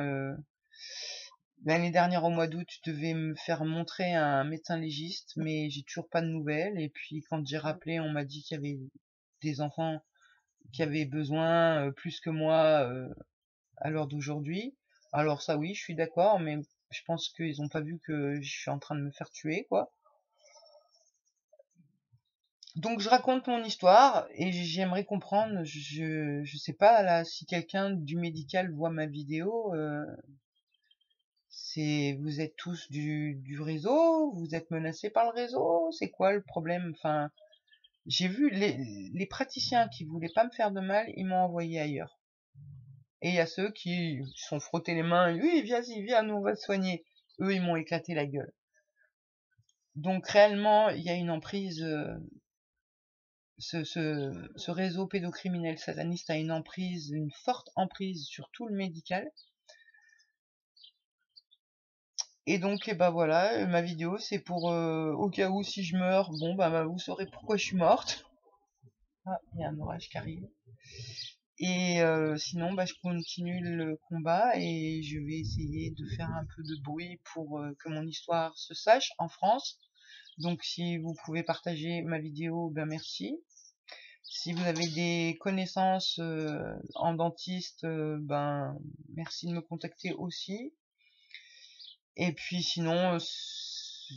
L'année dernière, au mois d'août, je devais me faire montrer un médecin légiste, mais j'ai toujours pas de nouvelles. Et puis, quand j'ai rappelé, on m'a dit qu'il y avait des enfants qui avaient besoin plus que moi à l'heure d'aujourd'hui. Alors ça, oui, je suis d'accord, mais je pense qu'ils ont pas vu que je suis en train de me faire tuer, quoi. Donc je raconte mon histoire et j'aimerais comprendre, je sais pas là si quelqu'un du médical voit ma vidéo, vous êtes tous du réseau, vous êtes menacés par le réseau, c'est quoi le problème? Enfin, j'ai vu les praticiens qui voulaient pas me faire de mal, ils m'ont envoyé ailleurs. Et il y a ceux qui se sont frottés les mains, oui, viens-y, viens, nous on va te soigner. Eux, ils m'ont éclaté la gueule. Donc réellement, il y a une emprise, ce réseau pédocriminel sataniste a une emprise, une forte emprise sur tout le médical. Et donc, et ben voilà, ma vidéo, c'est pour, au cas où, si je meurs, bon, bah, vous saurez pourquoi je suis morte. Ah, il y a un orage qui arrive. Et sinon, bah, je continue le combat et je vais essayer de faire un peu de bruit pour que mon histoire se sache en France. Donc si vous pouvez partager ma vidéo, ben merci. Si vous avez des connaissances en dentiste, ben merci de me contacter aussi. Et puis sinon,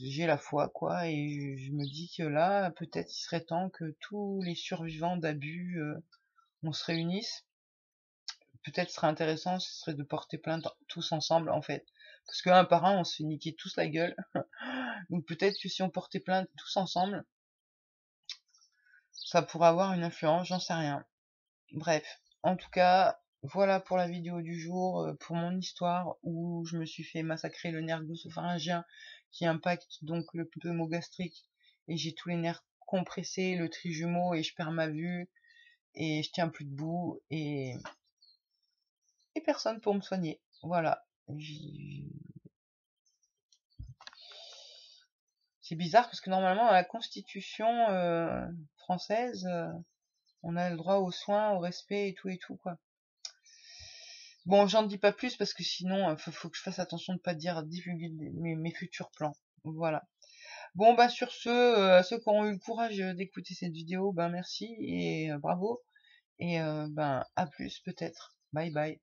j'ai la foi, quoi, et je me dis que là, peut-être il serait temps que tous les survivants d'abus, on se réunisse. Peut-être ce serait intéressant, ce serait de porter plainte tous ensemble, en fait. Parce qu'un par un, on se fait niquer tous la gueule. Donc peut-être que si on portait plainte tous ensemble, ça pourrait avoir une influence, j'en sais rien. Bref, en tout cas, voilà pour la vidéo du jour, pour mon histoire où je me suis fait massacrer le nerf glossopharyngien qui impacte donc le pneumo gastrique et j'ai tous les nerfs compressés, le trijumeau et je perds ma vue et je tiens plus debout et personne pour me soigner. Voilà. C'est bizarre parce que normalement, à la Constitution française, on a le droit aux soins, au respect et tout, quoi. Bon, j'en dis pas plus parce que sinon, faut que je fasse attention de pas dire divulguer mes futurs plans. Voilà. Bon, bah, sur ce, ceux qui ont eu le courage d'écouter cette vidéo, ben merci et bravo. Et ben, à plus peut-être. Bye bye.